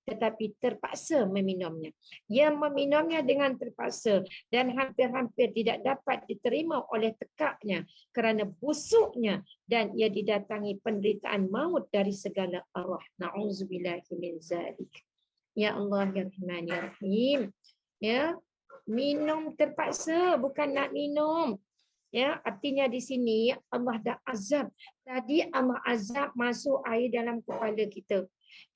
Speaker 1: tetapi terpaksa meminumnya. Ia meminumnya dengan terpaksa dan hampir-hampir tidak dapat diterima oleh tekaknya kerana busuknya, dan ia didatangi penderitaan maut dari segala arwah. Na'udzubillahi min zalik. Ya Allah, ya Rahman, ya Rahim. Ya, minum terpaksa, bukan nak minum. Ya, artinya di sini Allah dah azab. Tadi Allah azab masuk air dalam kepala kita.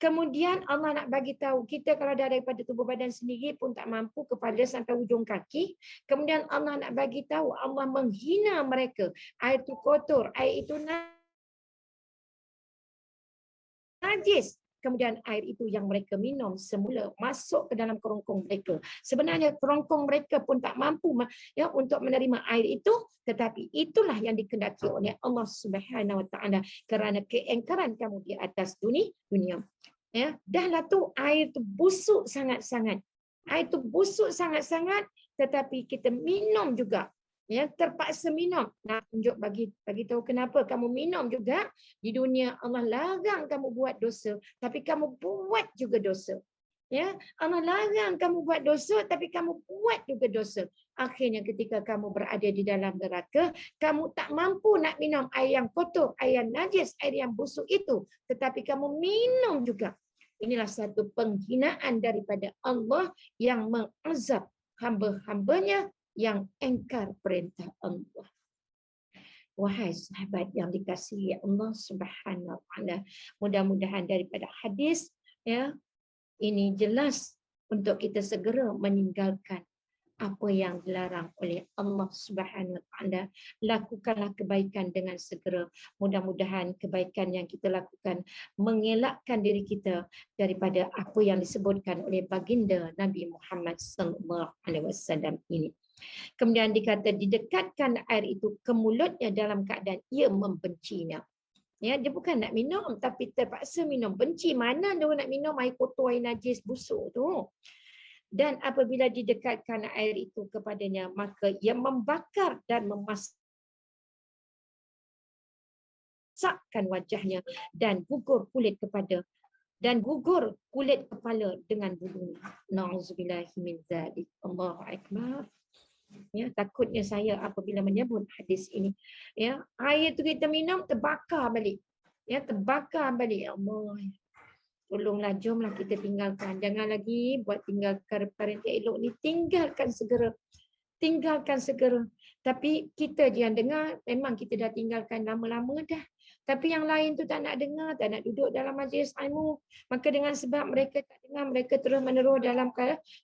Speaker 1: Kemudian Allah nak bagi tahu kita kalau dah daripada tubuh badan sendiri pun tak mampu, kepala sampai hujung kaki. Kemudian Allah nak bagi tahu Allah menghina mereka. Air itu kotor, air itu najis. Kemudian air itu yang mereka minum semula masuk ke dalam kerongkong mereka. Sebenarnya kerongkong mereka pun tak mampu untuk menerima air itu, tetapi itulah yang dikehendaki oleh Allah Subhanahu Wa Taala kerana keingkaran kamu di atas dunia. Ya, dahlah tu air tu busuk sangat-sangat. Air tu busuk sangat-sangat, tetapi kita minum juga. Ya, terpaksa minum. Nak tunjuk bagi tahu kenapa kamu minum juga. Di dunia Allah larang kamu buat dosa, tapi kamu buat juga dosa. Ya, Allah larang kamu buat dosa, tapi kamu buat juga dosa. Akhirnya ketika kamu berada di dalam neraka, kamu tak mampu nak minum air yang kotor, air yang najis, air yang busuk itu, tetapi kamu minum juga. Inilah satu penghinaan daripada Allah yang mengazab hamba-hambanya yang engkar perintah Allah. Wahai sahabat yang dikasihi Allah Subhanahu Wa Taala, mudah-mudahan daripada hadis ini jelas untuk kita segera meninggalkan apa yang dilarang oleh Allah Subhanahu Wa Taala. Lakukanlah kebaikan dengan segera. Mudah-mudahan kebaikan yang kita lakukan mengelakkan diri kita daripada apa yang disebutkan oleh baginda Nabi Muhammad sallallahu alaihi wasallam ini. Kemudian dikata didekatkan air itu ke mulutnya dalam keadaan ia membencinya. Ya, dia bukan nak minum tapi terpaksa minum. Benci, mana dia nak minum air kotor, air najis, busuk tu. Dan apabila didekatkan air itu kepadanya, maka ia membakar dan memasak rusakkan wajahnya dan gugur kulit kepala dengan bulunya. Nauzubillahi min dzalik. Allahu akbar. Ya, takutnya saya apabila menyebut hadis ini, ya, air tu kita minum terbakar balik. Ya, terbakar balik. Allah. Tolonglah, jomlah kita tinggalkan. Jangan lagi buat tinggalkan perkara yang elok ni. Tinggalkan segera. Tinggalkan segera. Tapi kita je yang dengar, memang kita dah tinggalkan lama-lama dah. Tapi yang lain tu tak nak dengar, tak nak duduk dalam majlis ilmu. Maka dengan sebab mereka tak dengar, mereka terus menerus dalam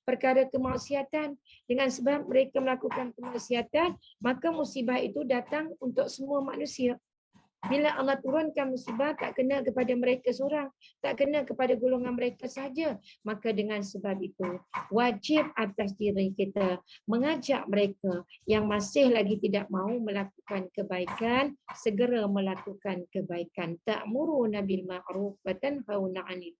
Speaker 1: perkara kemaksiatan. Dengan sebab mereka melakukan kemaksiatan, maka musibah itu datang untuk semua manusia. Bila Allah turunkan musibah, tak kena kepada mereka seorang, tak kena kepada golongan mereka saja. Maka dengan sebab itu, wajib atas diri kita mengajak mereka yang masih lagi tidak mahu melakukan kebaikan, segera melakukan kebaikan. Ta'muruna bil ma'ruf wa tanhauna 'anil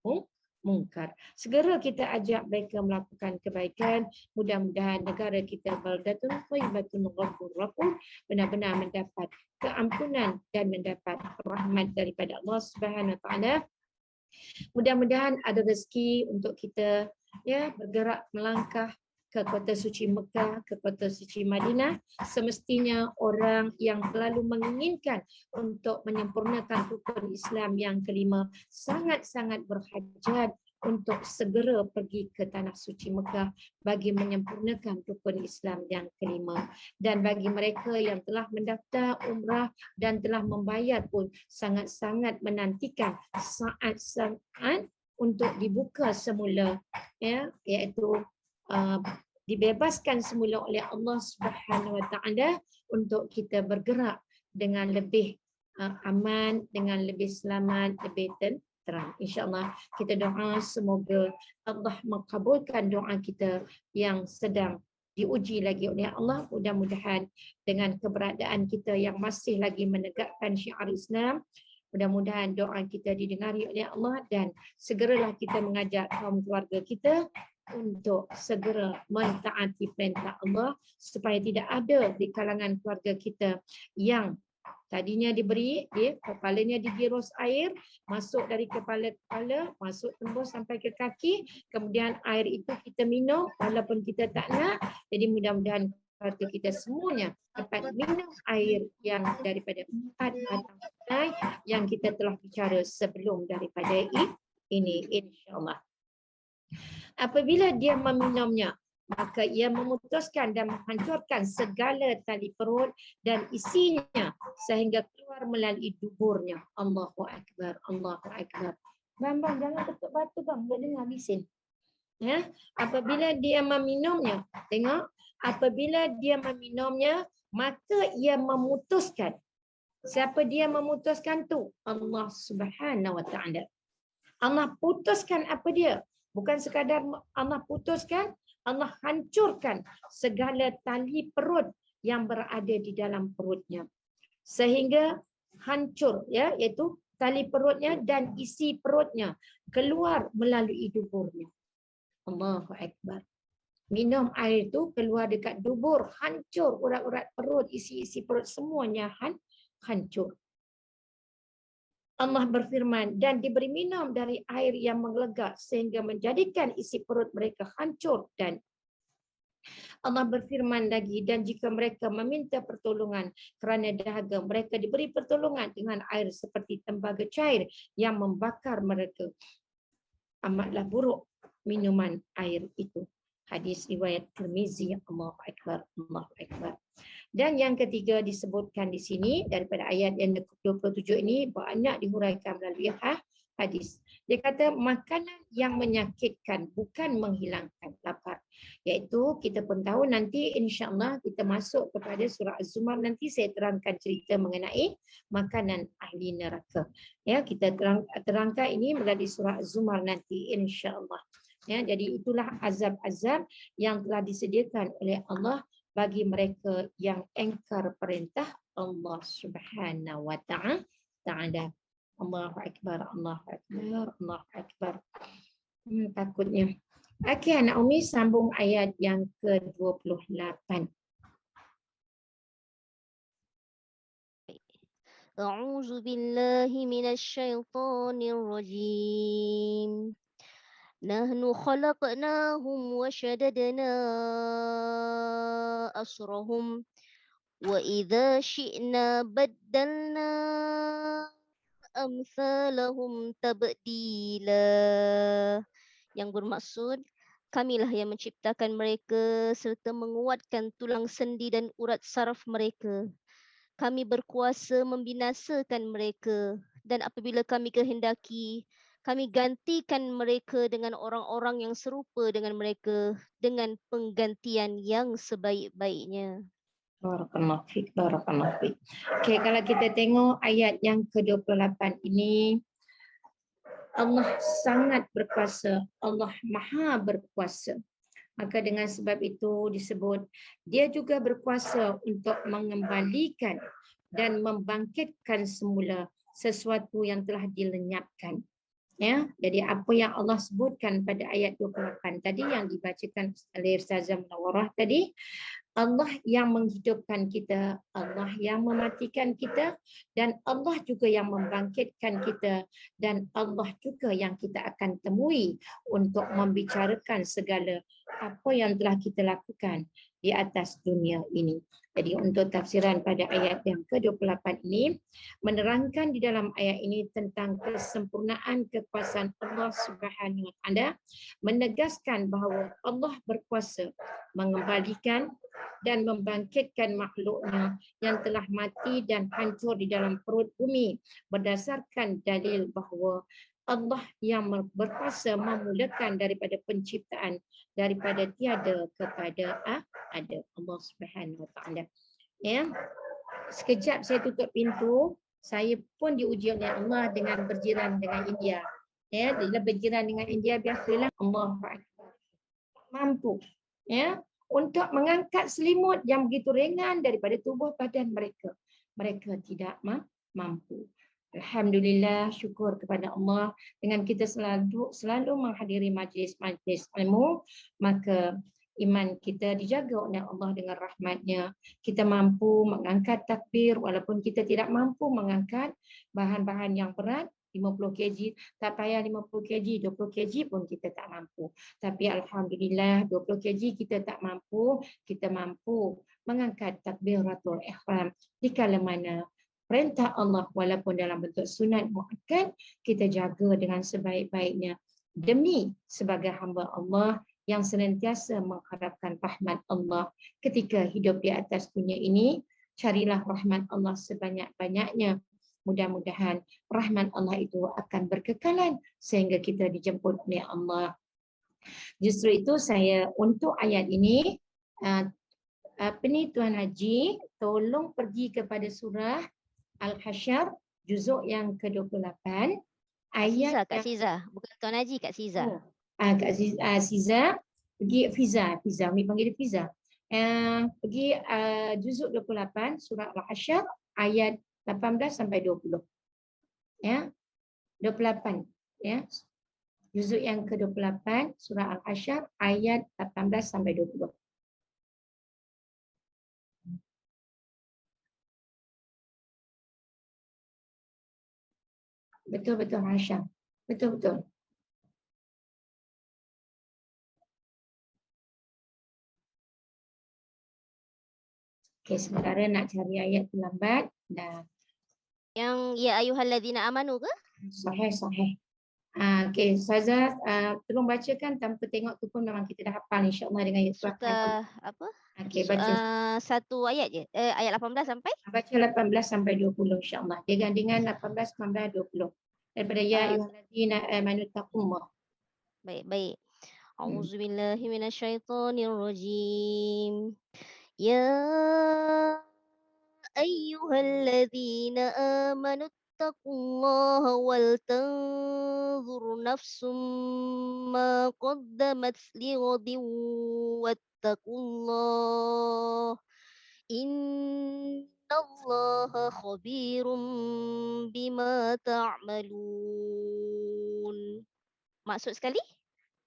Speaker 1: munkar. Segera kita ajak mereka melakukan kebaikan. Mudah-mudahan negara kita baldatun thayyibatun ghafurur rahim, benar-benar mendapat keampunan dan mendapat rahmat daripada Allah Subhanahu Wa Taala. Mudah-mudahan ada rezeki untuk kita, ya, bergerak melangkah ke kota suci Mekah, ke kota suci Madinah. Semestinya orang yang selalu menginginkan untuk menyempurnakan rukun Islam yang kelima sangat-sangat berhajat untuk segera pergi ke tanah suci Mekah bagi menyempurnakan rukun Islam yang kelima. Dan bagi mereka yang telah mendaftar umrah dan telah membayar pun sangat-sangat menantikan saat-saat untuk dibuka semula, ya, iaitu dibebaskan semula oleh Allah Subhanahu Wa Taala untuk kita bergerak dengan lebih aman, dengan lebih selamat, lebih terang. InsyaAllah kita doa semoga Allah mengabulkan doa kita yang sedang diuji lagi oleh Allah. Mudah-mudahan dengan keberadaan kita yang masih lagi menegakkan syiar Islam, mudah-mudahan doa kita didengari oleh Allah dan segeralah kita mengajak kaum keluarga kita untuk segera mentaati perintah Allah supaya tidak ada di kalangan keluarga kita yang tadinya diberi, kepalanya digirus air, masuk dari kepala, masuk tembus sampai ke kaki, kemudian air itu kita minum walaupun kita tak nak. Jadi mudah-mudahan keluarga kita semuanya dapat minum air yang daripada 4 batang sungai yang kita telah bicara sebelum daripada ini, insya-Allah. Apabila dia meminumnya, maka ia memutuskan dan menghancurkan segala tali perut dan isinya sehingga keluar melalui duburnya. Allahu Akbar, Allahu Akbar. Bang, jangan ketuk batu bang, boleh dengar bising. Ya, apabila dia meminumnya, tengok, apabila dia meminumnya, maka ia memutuskan. Siapa dia memutuskan tu? Allah Subhanahu Wa Taala. Allah putuskan apa dia? Bukan sekadar Allah putuskan, Allah hancurkan segala tali perut yang berada di dalam perutnya. Sehingga hancur, ya, iaitu tali perutnya dan isi perutnya keluar melalui duburnya. Allahu Akbar. Minum air itu keluar dekat dubur, hancur urat-urat perut, isi-isi perut semuanya hancur. Allah berfirman, dan diberi minum dari air yang mengelegak sehingga menjadikan isi perut mereka hancur. Dan Allah berfirman lagi, dan jika mereka meminta pertolongan kerana dahaga, mereka diberi pertolongan dengan air seperti tembaga cair yang membakar mereka. Amatlah buruk minuman air itu. Hadis riwayat Tirmizi. Allahu Akbar, Allahu Akbar. Dan yang ketiga disebutkan di sini daripada ayat yang ke-27 ini banyak dihuraikan melalui hadis. Dia kata makanan yang menyakitkan bukan menghilangkan lapar. Iaitu kita pun tahu nanti insya-Allah kita masuk kepada surah Az-Zumar, nanti saya terangkan cerita mengenai makanan ahli neraka. Ya, kita terangkan ini melalui surah Az-Zumar nanti insya-Allah. Ya, jadi itulah azab-azab yang telah disediakan oleh Allah bagi mereka yang engkar perintah Allah Subhanahu Wa Taala. Allahu Akbar, Allahu Akbar, Allahu Akbar. Takutnya. Okey, anak Umi sambung ayat yang ke-28.
Speaker 3: أعوذ بالله من الشيطان الرجيم نحن خلقناهم وشددنا أسرهم وإذا شئنا بدلنا أمثالهم تبديلا. Yang bermaksud, kamilah yang menciptakan mereka serta menguatkan tulang sendi dan urat saraf mereka. Kami berkuasa membinasakan mereka dan apabila kami kehendaki, kami gantikan mereka dengan orang-orang yang serupa dengan mereka dengan penggantian yang sebaik-baiknya.
Speaker 1: Barakallahu fiik, barakallahu fiik. Okey, kalau kita tengok ayat yang ke-28 ini, Allah sangat berkuasa, Allah Maha berkuasa. Maka dengan sebab itu disebut dia juga berkuasa untuk mengembalikan dan membangkitkan semula sesuatu yang telah dilenyapkan. Ya, jadi apa yang Allah sebutkan pada ayat 28 tadi yang dibacakan oleh Ustazah Munawarah tadi, Allah yang menghidupkan kita, Allah yang mematikan kita, dan Allah juga yang membangkitkan kita, dan Allah juga yang kita akan temui untuk membicarakan segala apa yang telah kita lakukan di atas dunia ini. Jadi untuk tafsiran pada ayat yang ke-28 ini, menerangkan di dalam ayat ini tentang kesempurnaan kekuasaan Allah Subhanahu Wa Taala, menegaskan bahawa Allah berkuasa mengembalikan dan membangkitkan makhluknya yang telah mati dan hancur di dalam perut bumi berdasarkan dalil bahawa Allah yang berkuasa memulakan daripada penciptaan daripada tiada kepada ada. Allah Subhanahu Wa Taala. Ya. Sekejap saya tutup pintu, saya pun diuji oleh Allah dengan berjiran dengan India. Ya, bila berjiran dengan India biasalah Allah mampu, ya, untuk mengangkat selimut yang begitu ringan daripada tubuh badan mereka. Mereka tidak mampu. Alhamdulillah, syukur kepada Allah dengan kita selalu menghadiri majlis-majlis ilmu, maka iman kita dijaga oleh Allah dengan rahmatnya. Kita mampu mengangkat takbir walaupun kita tidak mampu mengangkat bahan-bahan yang berat, 50 kg, tak payah 50 kg, 20 kg pun kita tak mampu. Tapi Alhamdulillah 20 kg kita tak mampu, kita mampu mengangkat takbiratul ihram di kala mana perintah Allah walaupun dalam bentuk sunat muakkad, kita jaga dengan sebaik-baiknya demi sebagai hamba Allah yang senantiasa mengharapkan rahmat Allah ketika hidup di atas dunia ini. Carilah rahmat Allah sebanyak-banyaknya. Mudah-mudahan rahmat Allah itu akan berkekalan sehingga kita dijemput oleh Allah. Justru itu saya untuk ayat ini, apa ni Tuan Haji, tolong pergi kepada surah Al-Hasyr juzuk yang ke-28 ayat
Speaker 3: Kak Siza, bukan Tuan Haji, Kak Siza.
Speaker 1: Oh, Kak Siza, pergi Fiza, Umi panggil dia Fiza. Pergi juzuk 28 surah Al-Hasyr ayat 18 sampai 20. Ya. 28 ya. Juzuk yang ke-28 surah Al-Hasyr ayat 18 sampai 20. Betul-betul Hasyr. Betul-betul. Okey, sementara nak cari ayat terlambat. Dah.
Speaker 3: Yang ya ayyuhalladzina amanu ke?
Speaker 1: Sahih. Okey, Ustazah, tolong bacakan tanpa tengok tu pun memang kita dah hafal insya-Allah dengan ayat surah.
Speaker 3: Suka apa?
Speaker 1: Okey, baca.
Speaker 3: Satu ayat je. Ayat 18 sampai?
Speaker 1: Baca 18 sampai 20 insya-Allah. Dia gandengan 18, 19, 20. Daripada ya ayyuhalladzina amanu taqullah.
Speaker 3: Baik. A'udzubillahi minasyaitonirrajim. Ya ayyuhalladzina amanu taqullaha wal tanzur nafsum ma qaddamat lighadin wattaqullah innallaha khabirum bima ta'malun. Maksud sekali?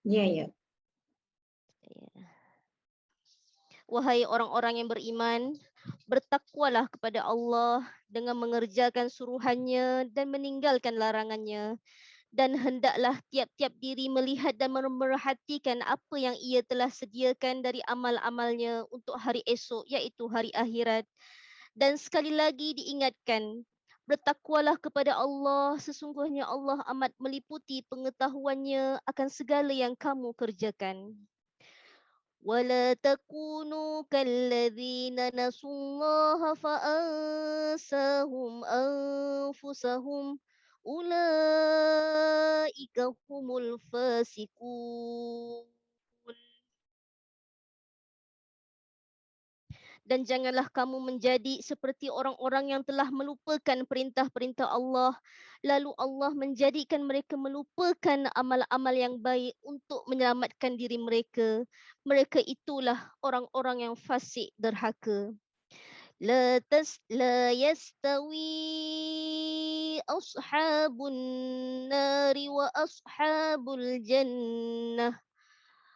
Speaker 1: Ya.
Speaker 3: Wahai orang-orang yang beriman, Bertakwalah kepada Allah dengan mengerjakan suruhannya dan meninggalkan larangannya. Dan hendaklah tiap-tiap diri melihat dan memerhatikan apa yang ia telah sediakan dari amal-amalnya untuk hari esok, iaitu hari akhirat. Dan sekali lagi diingatkan, bertakwalah kepada Allah, sesungguhnya Allah amat meliputi pengetahuannya akan segala yang kamu kerjakan. ولا تكونوا كالذين نسوا الله فأنساهم أنفسهم أولئك هم الفاسقون. Dan janganlah kamu menjadi seperti orang-orang yang telah melupakan perintah-perintah Allah, lalu Allah menjadikan mereka melupakan amal-amal yang baik untuk menyelamatkan diri mereka. Mereka itulah orang-orang yang fasik derhaka. La yastawi ashabun nari wa ashabul jannah.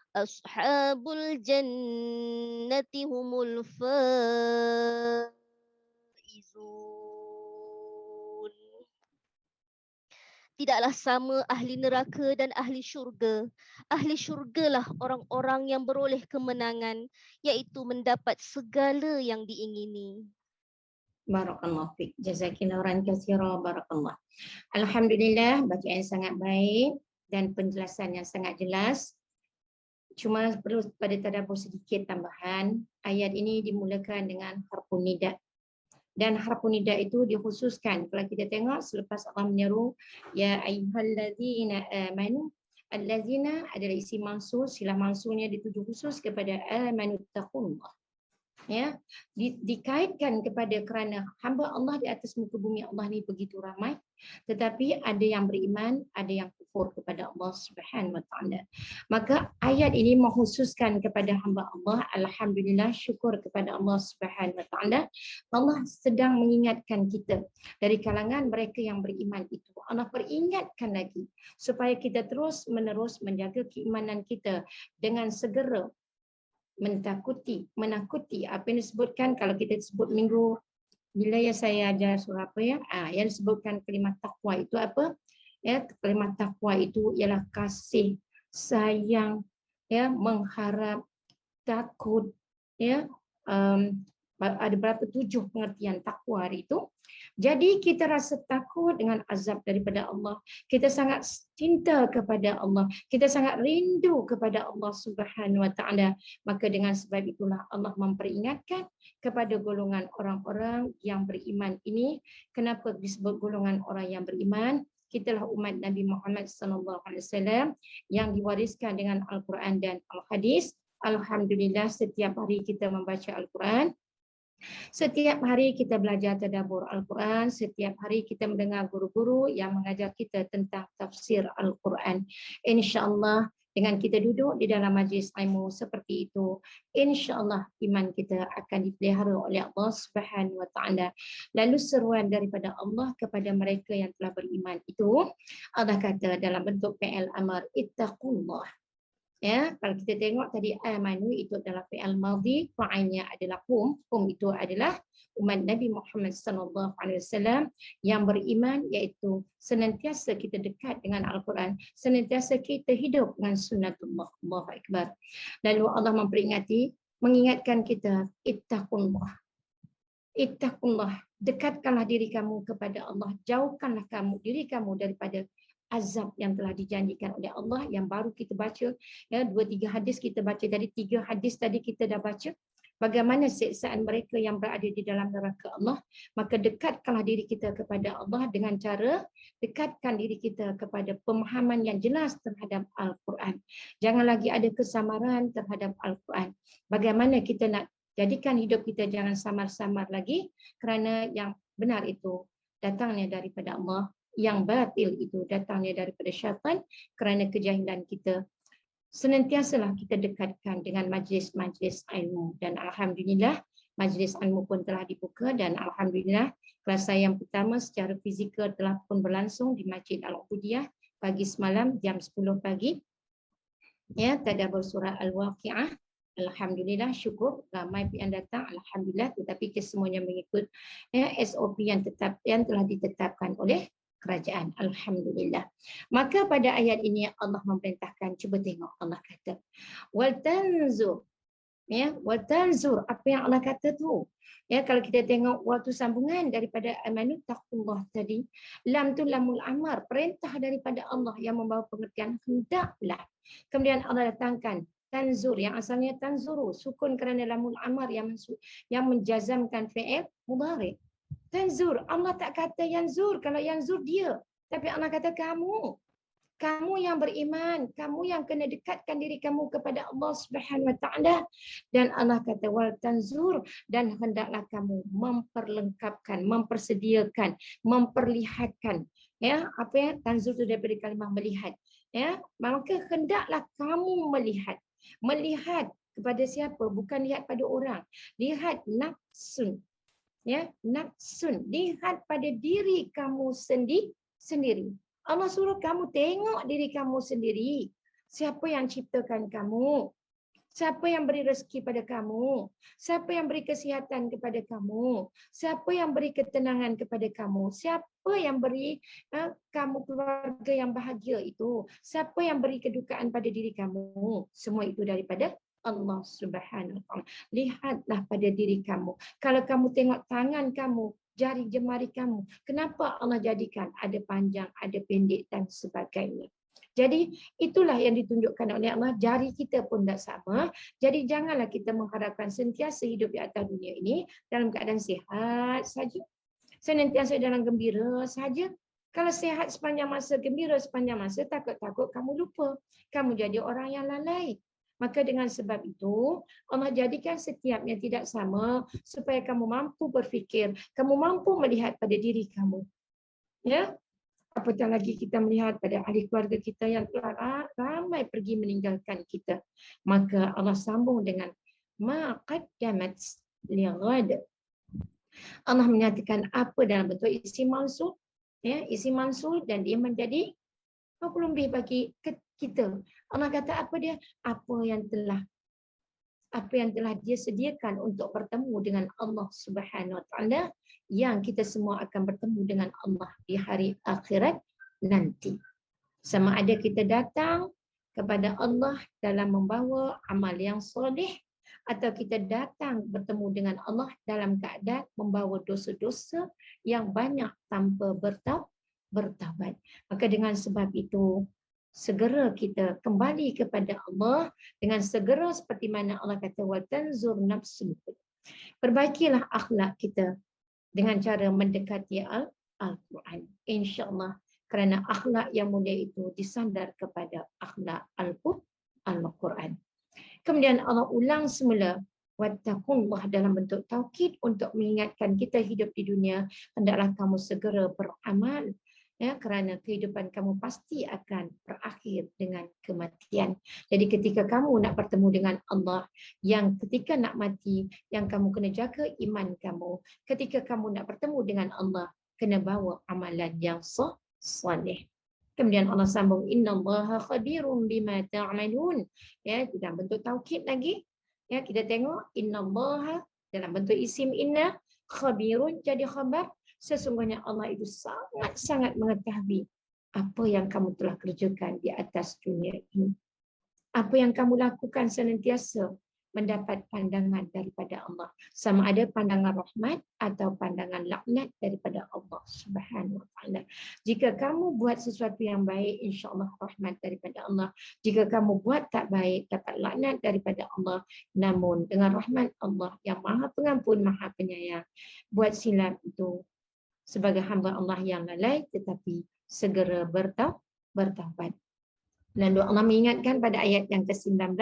Speaker 3: Ashabul jannati humul faizun. Tidaklah sama ahli neraka dan ahli syurga. Ahli syurgalah orang-orang yang beroleh kemenangan, iaitu mendapat segala yang diingini.
Speaker 1: Barakallahu fiik. Jazakillahu khairan katsira. Barakallah. Alhamdulillah, bacaan yang sangat baik dan penjelasan yang sangat jelas. Cuma perlu pada tadabbur sedikit tambahan. Ayat ini dimulakan dengan harfun nida. Dan harfun nida itu dikhususkan. Kalau kita tengok selepas Allah menyeru ya ayyuhallazina amanu, allazina adalah isim mausul, silah mausulnya dituju khusus kepada amanu taqullah. Ya, dikaitkan kepada kerana hamba Allah di atas muka bumi Allah ni begitu ramai, tetapi ada yang beriman, ada yang kufur kepada Allah Subhanahu wa taala. Maka ayat ini mengkhususkan kepada hamba Allah. Alhamdulillah, syukur kepada Allah Subhanahu wa taala. Allah sedang mengingatkan kita dari kalangan mereka yang beriman itu. Allah peringatkan lagi supaya kita terus menerus menjaga keimanan kita dengan segera menakuti apa yang disebutkan. Kalau kita sebut minggu bila ya saya ajar surah apa ya, yang disebutkan kalimat takwa itu apa ya, kalimat takwa itu ialah kasih sayang ya, mengharap, takut ya, ada berapa 7 pengertian takwa hari itu. Jadi kita rasa takut dengan azab daripada Allah. Kita sangat cinta kepada Allah. Kita sangat rindu kepada Allah Subhanahu wa taala. Maka dengan sebab itulah Allah memperingatkan kepada golongan orang-orang yang beriman ini. Kenapa disebut golongan orang yang beriman? Kitalah umat Nabi Muhammad sallallahu alaihi wasallam yang diwariskan dengan Al-Quran dan Al-Hadis. Alhamdulillah, setiap hari kita membaca Al-Quran. Setiap hari kita belajar tadabbur Al-Quran, setiap hari kita mendengar guru-guru yang mengajar kita tentang tafsir Al-Quran. InsyaAllah dengan kita duduk di dalam majlis ilmu seperti itu, insya-Allah iman kita akan dipelihara oleh Allah Subhanahu wa taala. Lalu seruan daripada Allah kepada mereka yang telah beriman itu, Allah kata dalam bentuk fi'il amar, ittaqullah. Ya, kalau kita tengok tadi amanu itu adalah fi'il madhi, fa'ilnya adalah hum itu adalah umat Nabi Muhammad sallallahu alaihi wasallam yang beriman, iaitu senantiasa kita dekat dengan Al-Quran, senantiasa kita hidup dengan sunnatullah. Allahu akbar. Lalu Allah mengingatkan kita, ittaqullah. Ittaqullah, dekatkanlah diri kamu kepada Allah, jauhkanlah diri kamu daripada azab yang telah dijanjikan oleh Allah yang baru kita baca ya, 2-3 hadis kita baca tadi, 3 hadis tadi kita dah baca bagaimana siksaan mereka yang berada di dalam neraka Allah. Maka dekatkanlah diri kita kepada Allah dengan cara dekatkan diri kita kepada pemahaman yang jelas terhadap Al-Quran. Jangan lagi ada kesamaran terhadap Al-Quran. Bagaimana kita nak jadikan hidup kita jangan samar-samar lagi, kerana yang benar itu datangnya daripada Allah, yang batil itu datangnya daripada syaitan kerana kejahilan kita. Senantiasalah kita dekatkan dengan majlis-majlis ilmu, dan alhamdulillah majlis ilmu pun telah dibuka, dan alhamdulillah kelas saya yang pertama secara fizikal telah pun berlangsung di Masjid Al-Ubudiyah pagi semalam jam 10 pagi. Ya, tadabbur surah Al-Waqi'ah. Alhamdulillah, syukur ramai yang datang, alhamdulillah, tetapi kesemuanya mengikut SOP yang telah ditetapkan oleh kerajaan. Alhamdulillah. Maka pada ayat ini Allah memerintahkan, cuba tengok Allah kata, wal tanzur, ya, wal tanzur, apa yang Allah kata tu. Ya, kalau kita tengok waktu sambungan daripada amanu taqullah tadi, lam tu lamul amar, perintah daripada Allah yang membawa pengertian hendaklah. Kemudian Allah datangkan tanzur yang asalnya tanzuru, sukun kerana lamul amar yang menjazamkan fi'il mudhari. Tanzur, Allah tak kata yanzur, kalau yanzur dia, tapi Allah kata kamu. Kamu yang beriman, kamu yang kena dekatkan diri kamu kepada Allah Subhanahu Wa Taala, dan Allah kata wal tanzur, dan hendaklah kamu memperlengkapkan, mempersediakan, memperlihatkan, ya, apa ya, tanzur itu daripada kalimah melihat, ya, maka hendaklah kamu melihat kepada siapa, bukan lihat pada orang, lihat nafsun, ya, nafsun, lihat pada diri kamu sendiri. Allah suruh kamu tengok diri kamu sendiri. Siapa yang ciptakan kamu? Siapa yang beri rezeki pada kamu? Siapa yang beri kesihatan kepada kamu? Siapa yang beri ketenangan kepada kamu? Siapa yang beri kamu keluarga yang bahagia itu? Siapa yang beri kedukaan pada diri kamu? Semua itu daripada Allah Subhanahu Wa Taala. Lihatlah pada diri kamu. Kalau kamu tengok tangan kamu, jari jemari kamu, kenapa Allah jadikan ada panjang, ada pendek dan sebagainya. Jadi itulah yang ditunjukkan oleh Allah, jari kita pun tak sama. Jadi janganlah kita mengharapkan sentiasa hidup di atas dunia ini dalam keadaan sihat saja, senantiasa dalam gembira saja. Kalau sihat sepanjang masa, gembira sepanjang masa, takut-takut kamu lupa, kamu jadi orang yang lalai. Maka dengan sebab itu, Allah jadikan setiapnya tidak sama supaya kamu mampu berfikir, kamu mampu melihat pada diri kamu. Ya, apatah lagi kita melihat pada ahli keluarga kita yang telah ramai pergi meninggalkan kita. Maka Allah sambung dengan ma qaddamat lighad. Allah menyatakan apa dalam bentuk isim mausul, ya, isim mausul, dan dia menjadi apa lebih bagi kita. Allah kata apa dia? Apa yang telah dia sediakan untuk bertemu dengan Allah Subhanahu Wa Taala, yang kita semua akan bertemu dengan Allah di hari akhirat nanti. Sama ada kita datang kepada Allah dalam membawa amal yang soleh, atau kita datang bertemu dengan Allah dalam keadaan membawa dosa-dosa yang banyak tanpa bertaubat. Maka dengan sebab itu, segera kita kembali kepada Allah dengan segera, seperti mana Allah kata wa tanzur nafsun. Perbaikilah akhlak kita dengan cara mendekati Al-Quran, insya-Allah, kerana akhlak yang mulia itu disandar kepada akhlak Al-Quran. Kemudian Allah ulang semula wattaqullah dalam bentuk taukid untuk mengingatkan kita hidup di dunia, hendaklah kamu segera beramal, ya, kerana kehidupan kamu pasti akan berakhir dengan kematian. Jadi ketika kamu nak bertemu dengan Allah, yang ketika nak mati, yang kamu kena jaga iman kamu. Ketika kamu nak bertemu dengan Allah, kena bawa amalan yang saleh. Kemudian Allah sambung, innallaha khabirum bima ta'malun. Ya, dalam bentuk taukid lagi. Ya, kita tengok innallaha dalam bentuk isim inna, khabirun jadi khabar. Sesungguhnya Allah itu sangat-sangat mengetahui apa yang kamu telah kerjakan di atas dunia ini. Apa yang kamu lakukan senantiasa mendapat pandangan daripada Allah. Sama ada pandangan rahmat atau pandangan laknat daripada Allah Subhanahu Wa Taala. Jika kamu buat sesuatu yang baik, insya-Allah rahmat daripada Allah. Jika kamu buat tak baik, dapat laknat daripada Allah. Namun dengan rahmat Allah yang Maha Pengampun, Maha Penyayang, buat silap itu sebagai hamba Allah yang lalai, tetapi segera bertaubat. Lalu Allah mengingatkan pada ayat yang ke-19,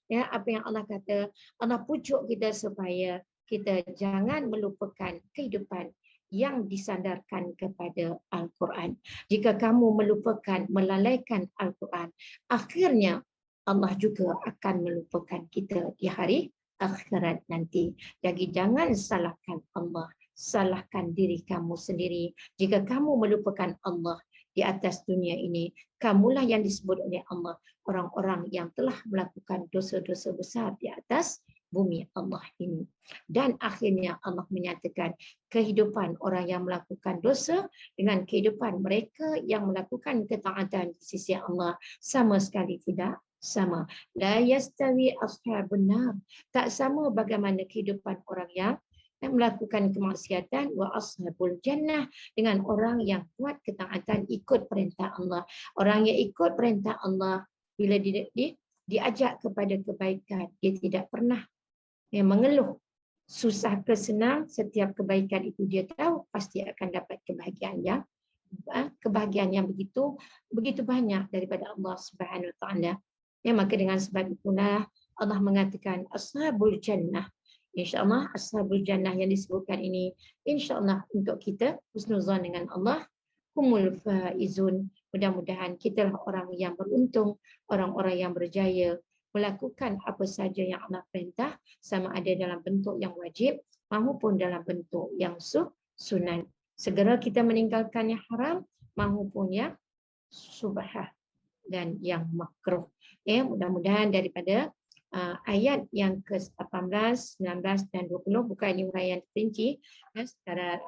Speaker 1: ya, apa yang Allah kata, Allah pucuk kita supaya kita jangan melupakan kehidupan yang disandarkan kepada Al-Quran. Jika kamu melupakan, melalaikan Al-Quran, akhirnya Allah juga akan melupakan kita di hari akhirat nanti. Jadi jangan salahkan Allah, salahkan diri kamu sendiri. Jika kamu melupakan Allah, di atas dunia ini. Kamulah yang disebut oleh Allah orang-orang yang telah melakukan dosa-dosa besar di atas bumi Allah ini. Dan akhirnya Allah menyatakan kehidupan orang yang melakukan dosa dengan kehidupan mereka yang melakukan ketaatan di sisi Allah sama sekali tidak sama. La yastawi ashabun nar. Tak sama bagaimana kehidupan orang yang melakukan kemaksiatan wa ashabul jannah dengan orang yang kuat ketaatan ikut perintah Allah. Orang yang ikut perintah Allah bila diajak kepada kebaikan, dia tidak pernah mengeluh. Susah ke senang, setiap kebaikan itu dia tahu pasti akan dapat kebahagiaan yang begitu banyak daripada Allah Subhanahu Wa Taala. Maka dengan sebab itulah Allah mengatakan ashabul jannah. InsyaAllah ashabul jannah yang disebutkan ini insyaAllah untuk kita husnuzan dengan Allah, humul faizun. Mudah-mudahan kita lah orang yang beruntung, orang-orang yang berjaya melakukan apa saja yang Allah perintah, sama ada dalam bentuk yang wajib maupun dalam bentuk yang sunnah. Segera kita meninggalkan yang haram maupun yang subhah dan yang makruh. Mudah-mudahan daripada ayat yang ke-18, 19 dan 20 bukan ini huraian terperinci, secara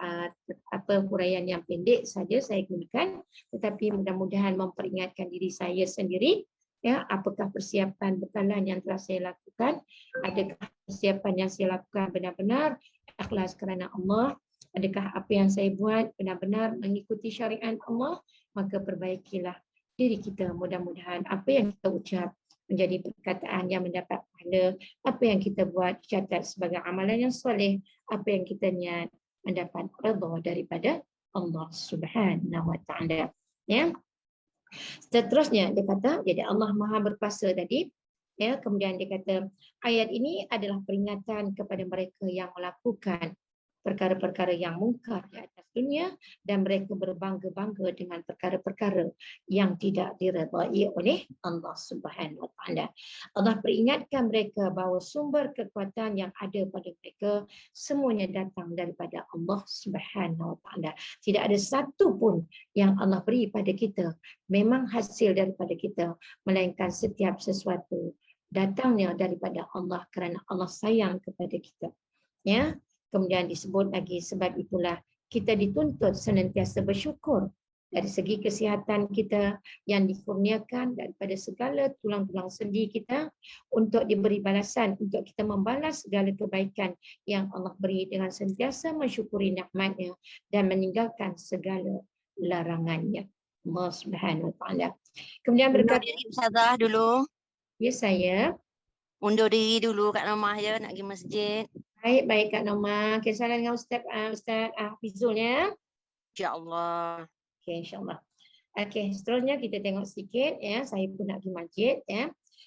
Speaker 1: huraian yang pendek saja saya gunakan, tetapi mudah-mudahan memperingatkan diri saya sendiri apakah persiapan bekalan yang telah saya lakukan, adakah persiapan yang saya lakukan benar-benar ikhlas kerana Allah, adakah apa yang saya buat benar-benar mengikuti syariat Allah, maka perbaikilah diri kita. Mudah-mudahan apa yang kita ucap menjadi perkataan yang mendapat pahala, apa yang kita buat dicatat sebagai amalan yang soleh, apa yang kita niat mendapat redha daripada Allah Subhanahu Wa Taala. Seterusnya dia kata, jadi Allah Maha berkuasa tadi. Kemudian dia kata ayat ini adalah peringatan kepada mereka yang melakukan perkara-perkara yang mungkar di atas dunia dan mereka berbangga-bangga dengan perkara-perkara yang tidak diredai oleh Allah Subhanahu Wa Taala. Allah peringatkan mereka bahawa sumber kekuatan yang ada pada mereka semuanya datang daripada Allah Subhanahu Wa Taala. Tidak ada satu pun yang Allah beri pada kita memang hasil daripada kita, melainkan setiap sesuatu datangnya daripada Allah kerana Allah sayang kepada kita. Kemudian disebut lagi, sebab itulah kita dituntut senantiasa bersyukur dari segi kesihatan kita yang dikurniakan daripada segala tulang-tulang sendi kita untuk diberi balasan, untuk kita membalas segala kebaikan yang Allah beri dengan sentiasa mensyukuri nikmatnya dan meninggalkan segala larangannya. Allah Subhanahu Wa Taala. Kemudian berkata,
Speaker 4: Ustazah dulu.
Speaker 1: Ya saya.
Speaker 4: Undur diri dulu kat rumah je nak pergi masjid.
Speaker 1: Baik Kak Norma. Salam dengan Ustaz Hafizul ya.
Speaker 4: InsyaAllah.
Speaker 1: Okey, insyaAllah. Okey, seterusnya kita tengok sedikit saya pun nak pergi masjid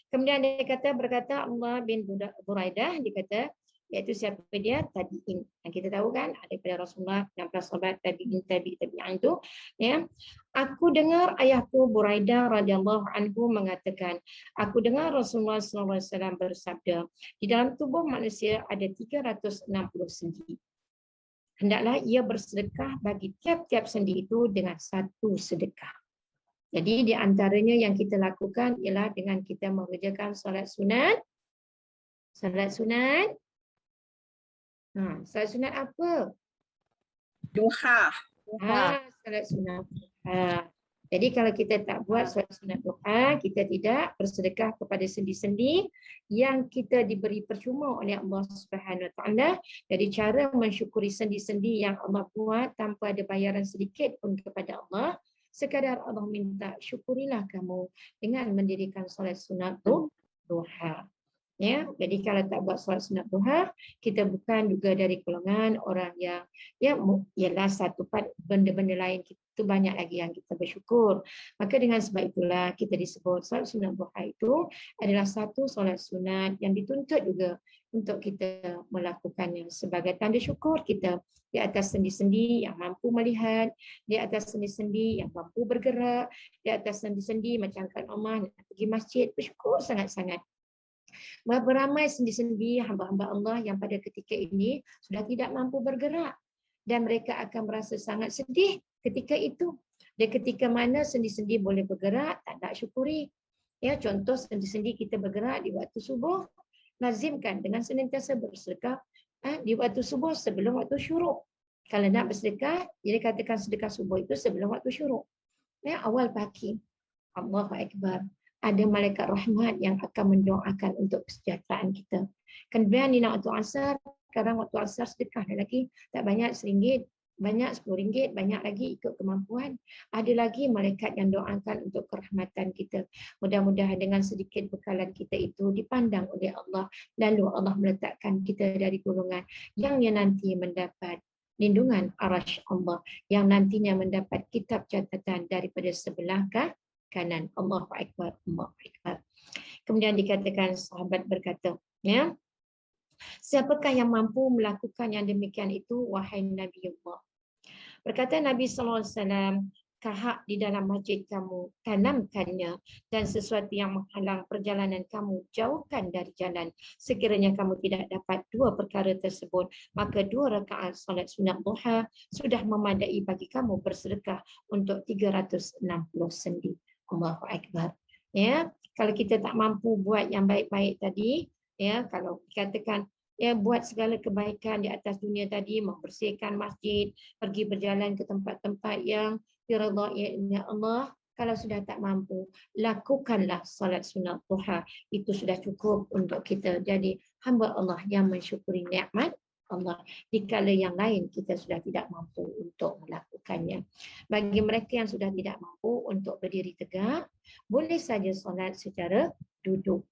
Speaker 1: Kemudian dia berkata Allah bin Buraidah, dia kata, iaitu siapa dia? Tabi'in. Yang kita tahu kan ada pada Rasulullah dan para sahabat tabi'in itu Aku dengar ayahku Buraidah radhiyallahu anhu mengatakan, aku dengar Rasulullah SAW bersabda, di dalam tubuh manusia ada 360 sendi. Hendaklah ia bersedekah bagi tiap-tiap sendi itu dengan satu sedekah. Jadi di antaranya yang kita lakukan ialah dengan kita mengerjakan solat sunat. Solat sunat. Solat sunat apa?
Speaker 5: Duha.
Speaker 1: Solat sunat duha. Jadi kalau kita tak buat solat sunat duha, kita tidak bersedekah kepada sendi-sendi yang kita diberi percuma oleh Allah Subhanahu Wa Taala. Jadi cara mensyukuri sendi-sendi yang Allah buat tanpa ada bayaran sedikit pun kepada Allah, sekadar Allah minta syukurilah kamu dengan mendirikan solat sunat duha. Jadi kalau tak buat solat sunat duha, kita bukan juga dari golongan orang yang ialah satu part benda-benda lain itu banyak lagi yang kita bersyukur. Maka dengan sebab itulah kita disebut solat sunat duha itu adalah satu solat sunat yang dituntut juga untuk kita melakukannya sebagai tanda syukur kita di atas sendi-sendi yang mampu melihat, di atas sendi-sendi yang mampu bergerak, di atas sendi-sendi macam Kak Omar nak pergi masjid, bersyukur sangat-sangat. Berapa ramai sendi-sendi hamba-hamba Allah yang pada ketika ini sudah tidak mampu bergerak dan mereka akan merasa sangat sedih ketika itu. Dan ketika mana sendi-sendi boleh bergerak, tak nak syukuri. Ya, contoh sendi-sendi kita bergerak di waktu subuh, lazimkan dengan senantiasa bersedekah di waktu subuh sebelum waktu syuruk. Kalau nak bersedekah, jadi katakan sedekah subuh itu sebelum waktu syuruk. Ya, awal pagi. Allahu Akbar. Ada malaikat rahmat yang akan mendoakan untuk kesejahteraan kita. Kemudian ni nak waktu asar, sekarang waktu asar sedekah lagi, tak banyak RM1, banyak RM10, banyak lagi ikut kemampuan. Ada lagi malaikat yang doakan untuk kerahmatan kita. Mudah-mudahan dengan sedikit bekalan kita itu dipandang oleh Allah, lalu Allah meletakkan kita dari golongan yang nanti mendapat lindungan arasy Allah, yang nantinya mendapat kitab catatan daripada sebelah kanan. Allahu Akbar, Allahu Akbar. Kemudian dikatakan sahabat berkata, ya, siapakah yang mampu melakukan yang demikian itu, wahai Nabiullah? Berkata Nabi SAW, kahak di dalam masjid kamu, tanamkannya, dan sesuatu yang menghalang perjalanan kamu, jauhkan dari jalan. Sekiranya kamu tidak dapat dua perkara tersebut, maka 2 rakaat solat sunat duha sudah memadai bagi kamu bersedekah untuk 360 sendi. Allahu Akbar. Ya, kalau kita tak mampu buat yang baik-baik tadi, ya, kalau dikatakan ya buat segala kebaikan di atas dunia tadi, membersihkan masjid, pergi berjalan ke tempat-tempat yang diridai Allah, kalau sudah tak mampu, lakukanlah salat sunat duha. Itu sudah cukup untuk kita jadi hamba Allah yang mensyukuri nikmat Allah. Dikala yang lain kita sudah tidak mampu untuk melakukannya. Bagi mereka yang sudah tidak mampu untuk berdiri tegak, boleh saja solat secara duduk.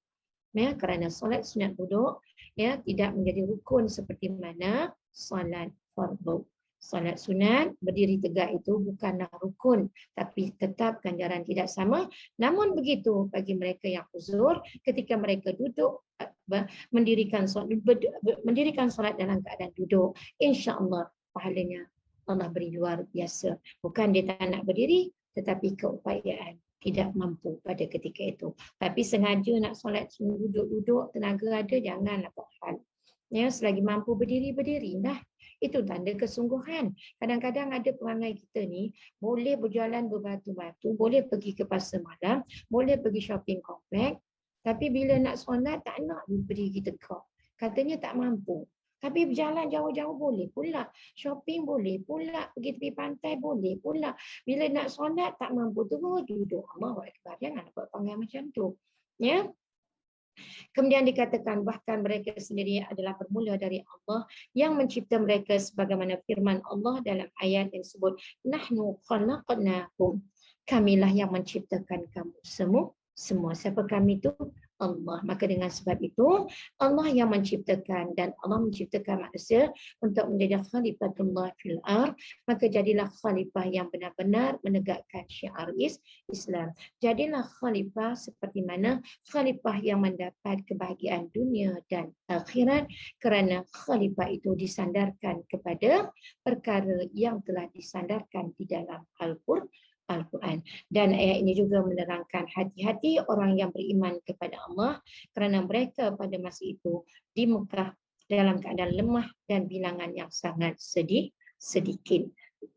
Speaker 1: Ya, kerana solat sunat duduk ya tidak menjadi rukun seperti mana solat fardu. Solat sunat berdiri tegak itu bukanlah rukun, tapi tetap ganjaran tidak sama. Namun begitu bagi mereka yang uzur, ketika mereka duduk mendirikan solat dalam keadaan duduk, insya-Allah pahalanya Allah beri luar biasa. Bukan dia tak nak berdiri, tetapi keupayaan tidak mampu pada ketika itu. Tapi sengaja nak solat duduk-duduk, tenaga ada, janganlah buat hal. Ya, selagi mampu berdiri, berdirilah. Itu tanda kesungguhan. Kadang-kadang ada perangai kita ni, boleh berjalan berbatu-batu, boleh pergi ke pasar malam, boleh pergi shopping komplek, tapi bila nak solat tak nak berdiri tegak. Katanya tak mampu. Tapi berjalan jauh-jauh boleh pula. Shopping boleh pula. Pergi tepi pantai boleh pula. Bila nak solat tak mampu terus duduk. Allahu Akbar. Jangan buat perangai macam tu. Ya. Kemudian dikatakan bahkan mereka sendiri adalah bermula dari Allah yang mencipta mereka sebagaimana firman Allah dalam ayat yang disebut nahnu khalaqnakum. Kamilah yang menciptakan kamu semua. Siapa kami itu? Allah. Maka dengan sebab itu Allah yang menciptakan, dan Allah menciptakan manusia untuk menjadi khalifatullah fil ardh, maka jadilah khalifah yang benar-benar menegakkan syiar Islam. Jadilah khalifah seperti mana khalifah yang mendapat kebahagiaan dunia dan akhirat, kerana khalifah itu disandarkan kepada perkara yang telah disandarkan di dalam Al-Quran. Dan ayat ini juga menerangkan hati-hati orang yang beriman kepada Allah, kerana mereka pada masa itu di Mekah dalam keadaan lemah dan bilangan yang sangat sedikit.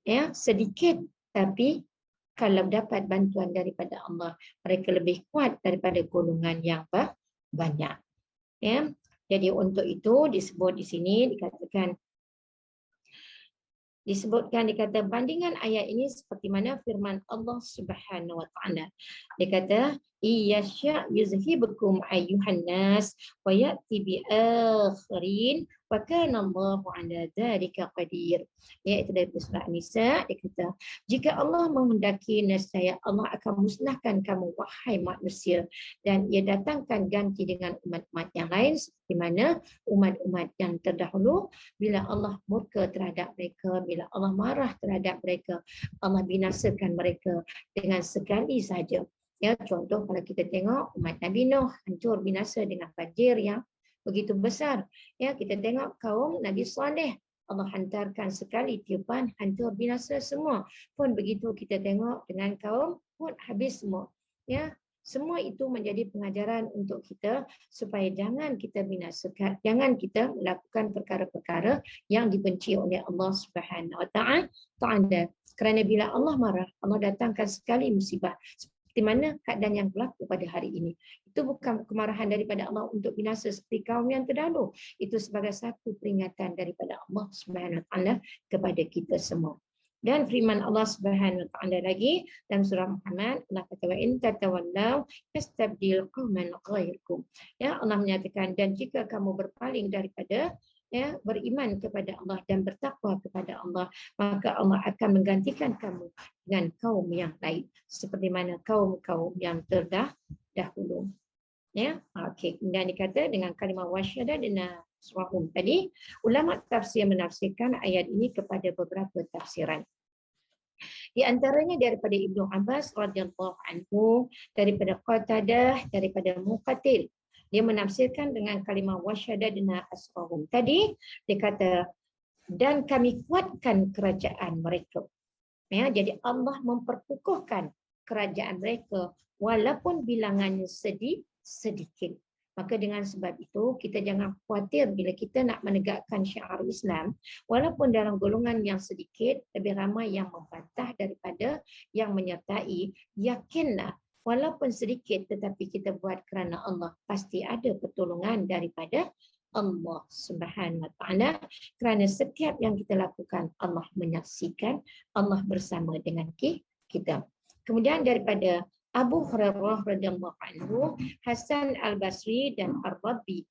Speaker 1: Ya, sedikit, tapi kalau dapat bantuan daripada Allah, mereka lebih kuat daripada golongan yang banyak. Ya, jadi untuk itu disebut di sini dikata bandingan ayat ini seperti mana firman Allah Subhanahu wa taala. Dia kata iyasya yuzhibukum ayyuhan nas wa ya'ti bi akhirin wa kana Allahu 'ala dzalika qadir. Iaitu dari surah An-Nisa, dia kata jika Allah menghendaki nescaya Allah akan musnahkan kamu wahai manusia, dan ia datangkan ganti dengan umat-umat yang lain seperti mana umat-umat yang terdahulu. Bila Allah murka terhadap mereka, bila Allah marah terhadap mereka, Allah binasakan mereka dengan sekali saja. Ya, contoh kalau kita tengok umat Nabi Nuh hancur binasa dengan banjir yang begitu besar. Ya, kita tengok kaum Nabi Saleh, Allah hantarkan sekali tiupan hancur binasa semua. Pun begitu kita tengok dengan kaum Hud habis semua. Ya, Semua itu menjadi pengajaran untuk kita supaya jangan kita binasakan, jangan kita melakukan perkara-perkara yang dibenci oleh Allah Subhanahu Wa Taala. Kerana bila Allah marah, Allah datangkan sekali musibah. Seperti mana keadaan yang berlaku pada hari ini. Itu bukan kemarahan daripada Allah untuk binasa seperti kaum yang terdahulu. Itu sebagai satu peringatan daripada Allah Subhanahu Wa Taala kepada kita semua. Dan firman Allah Subhanahu Wa Taala lagi dalam surah Muhammad, Allah kata wa in tatawallaw yastabdil qauman ghairakum. Ya, Allah menyatakan dan jika kamu berpaling daripada beriman kepada Allah dan bertakwa kepada Allah, maka Allah akan menggantikan kamu dengan kaum yang lain seperti mana kaum-kaum yang terdahulu. Ya, okey. Kemudian dikata dengan kalimah wasyadah dan suahum tadi, ulama tafsir menafsirkan ayat ini kepada beberapa tafsiran. Di antaranya daripada Ibnu Abbas radhiyallahu anhu, daripada Qatadah, daripada Muqatil. Dia menafsirkan dengan kalimah wasyadadna asrahum. Tadi dia kata dan kami kuatkan kerajaan mereka. Ya, jadi Allah memperkukuhkan kerajaan mereka walaupun bilangannya sedikit. Maka dengan sebab itu kita jangan khawatir bila kita nak menegakkan syiar Islam, walaupun dalam golongan yang sedikit lebih ramai yang membantah daripada yang menyertai. Yakinlah walaupun sedikit tetapi kita buat kerana Allah, pasti ada pertolongan daripada Allah Subhanahu Wa Taala, kerana setiap yang kita lakukan Allah menyaksikan, Allah bersama dengan kita. Kemudian daripada Abu Hurairah radhiyallahu anhu, Hasan Al-Basri dan Ar-Rabi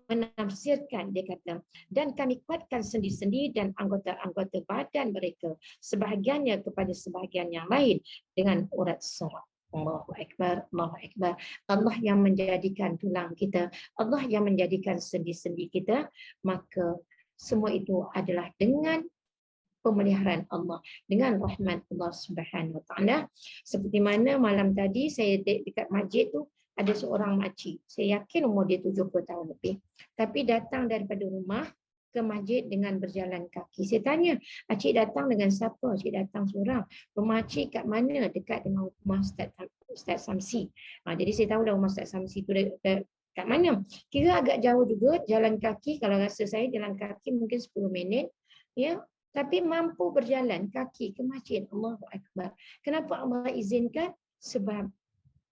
Speaker 1: menafsirkan, dia kata, dan kami kuatkan sendi-sendi dan anggota-anggota badan mereka, sebahagiannya kepada sebahagian yang lain dengan urat surat. Allahu Akbar, Allahu Akbar. Allah yang menjadikan tulang kita, Allah yang menjadikan sendi-sendi kita, maka semua itu adalah dengan pemeliharaan Allah, dengan rahmat Allah Subhanahu Wa Taala. Seperti mana malam tadi saya dekat masjid tu ada seorang makcik. Saya yakin umur dia 70 tahun lebih. Tapi datang daripada rumah ke masjid dengan berjalan kaki. Saya tanya, "Acik datang dengan siapa?" "Acik datang seorang." "Rumah acik kat mana?" "Dekat dengan rumah Ustaz Samsi." Jadi saya tahu dah rumah Ustaz Samsi tu kat mana. Kira agak jauh juga jalan kaki. Kalau rasa saya jalan kaki mungkin 10 minit. Ya, tapi mampu berjalan kaki ke masjid. Allahu Akbar. Kenapa Allah izinkan? Sebab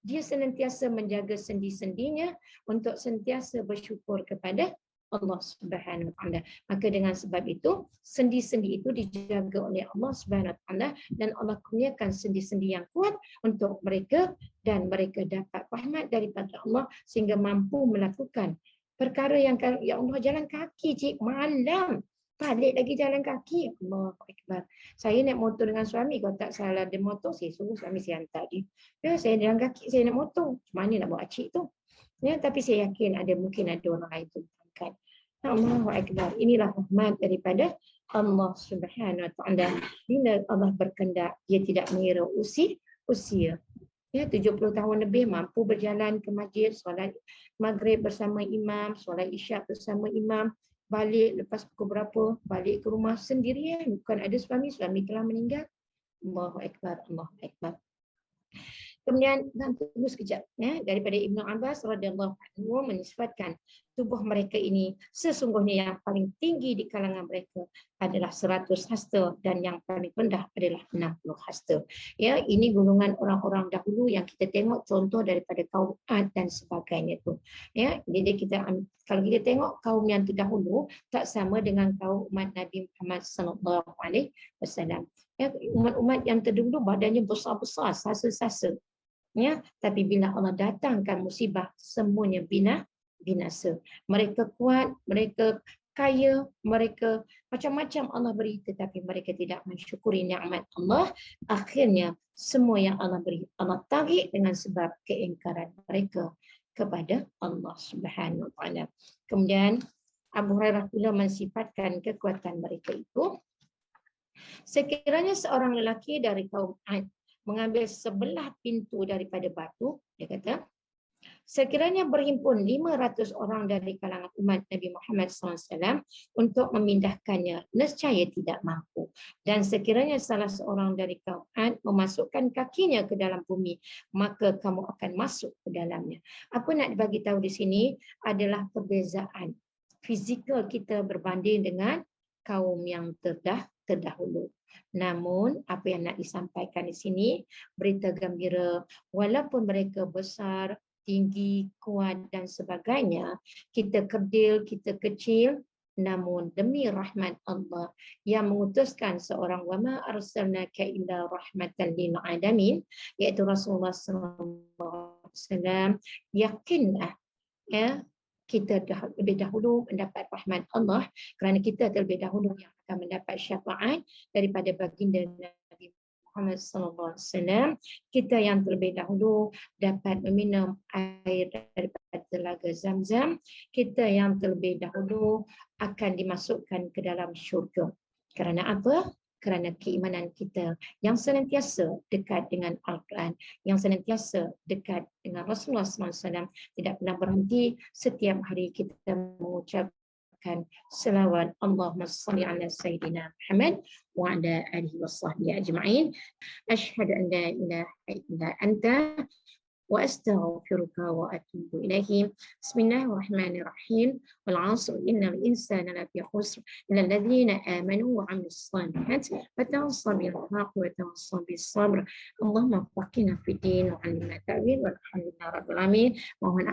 Speaker 1: dia senantiasa menjaga sendi-sendinya untuk sentiasa bersyukur kepada Allah Subhanahu Wa Taala. Maka dengan sebab itu, sendi-sendi itu dijaga oleh Allah Subhanahu Wa Taala dan Allah kurniakan sendi-sendi yang kuat untuk mereka dan mereka dapat rahmat daripada Allah sehingga mampu melakukan perkara yang ya Allah jalan kaki cik malam. Balik lagi jalan kaki. Allahu Akbar. Saya naik motor dengan suami. Kalau tak salah ada motor, saya suruh suami saya hantar dia. Ya, saya jalan kaki, saya naik motor. Macam mana nak bawa acik tu? Ya, tapi saya yakin mungkin ada orang lain tu. Allahu Akbar. Inilah rahmat daripada Allah Subhanahu Wa Taala. Bila Allah berkehendak, dia tidak mengira usia. Ya, 70 tahun lebih mampu berjalan ke masjid, solat maghrib bersama imam, solat isyak bersama imam. Balik lepas pukul berapa, balik ke rumah sendirian, bukan ada suami telah meninggal. Allahu Akbar, Allahu Akbar. Kemudian tunggu sekejap daripada Ibnu Abbas radhiyallahu anhu menisbatkan tubuh mereka ini sesungguhnya yang paling tinggi di kalangan mereka adalah 100 hasta dan yang paling rendah adalah 60 hasta. Ya, ini golongan orang-orang dahulu yang kita tengok contoh daripada kaum Ad dan sebagainya tu. Ya, jadi kalau kita tengok kaum yang terdahulu tak sama dengan kaum umat Nabi Muhammad sallallahu alaihi wasallam. Ya, umat-umat yang terdahulu badannya besar-besar, sasa-sasa. Ya, tapi bila Allah datangkan musibah, semuanya binasa. Mereka kuat, mereka kaya, mereka macam-macam Allah beri, tetapi mereka tidak mensyukuri nikmat Allah. Akhirnya semua yang Allah beri, Allah tarik dengan sebab keingkaran mereka kepada Allah Subhanahu Wa Taala. Kemudian Abu Hurairah pula mensifatkan kekuatan mereka itu. Sekiranya seorang lelaki dari kaum Ad mengambil sebelah pintu daripada batu, dia kata, Sekiranya berhimpun 500 orang dari kalangan umat Nabi Muhammad SAW untuk memindahkannya, nescaya tidak mampu. Dan sekiranya salah seorang dari kaum Ad memasukkan kakinya ke dalam bumi, maka kamu akan masuk ke dalamnya. Apa nak dibagi tahu di sini adalah perbezaan fizikal kita berbanding dengan kaum yang terdahulu. Namun apa yang nak disampaikan di sini, berita gembira, walaupun mereka besar, tinggi, kuat dan sebagainya, kita kerdil, kita kecil, namun demi rahmat Allah yang mengutuskan seorang wama arsalnaka illa rahmatan lil alamin, iaitu Rasulullah SAW, yakinlah ya, kita lebih dahulu mendapat rahmat Allah kerana kita terlebih dahulu yang akan mendapat syafaat daripada baginda Nabi Muhammad SAW. Kita yang terlebih dahulu dapat meminum air daripada telaga Zamzam. Kita yang terlebih dahulu akan dimasukkan ke dalam syurga. Kerana apa? Kerana keimanan kita yang senantiasa dekat dengan Al-Quran, yang senantiasa dekat dengan Rasulullah SAW, tidak pernah berhenti. Setiap hari kita mengucapkan selawat Allahumma salli ala Sayyidina Muhammad wa ala alihi wa sahbihi ajma'in. Ashhadu an la ilaha illa anta wa astaghfiruka wa atubu ilaihi. Bismillahirrahmanirrahim. Wal 'asr innal insana lafi khusr illa alladhina amanu wa 'amilus salihati wa tawassaw bil haqqi wa tawassaw bis sabr. Allahumma faqihna fid din wa 'allimna ta'wil walhamdulillahi rabbil alamin. Mohon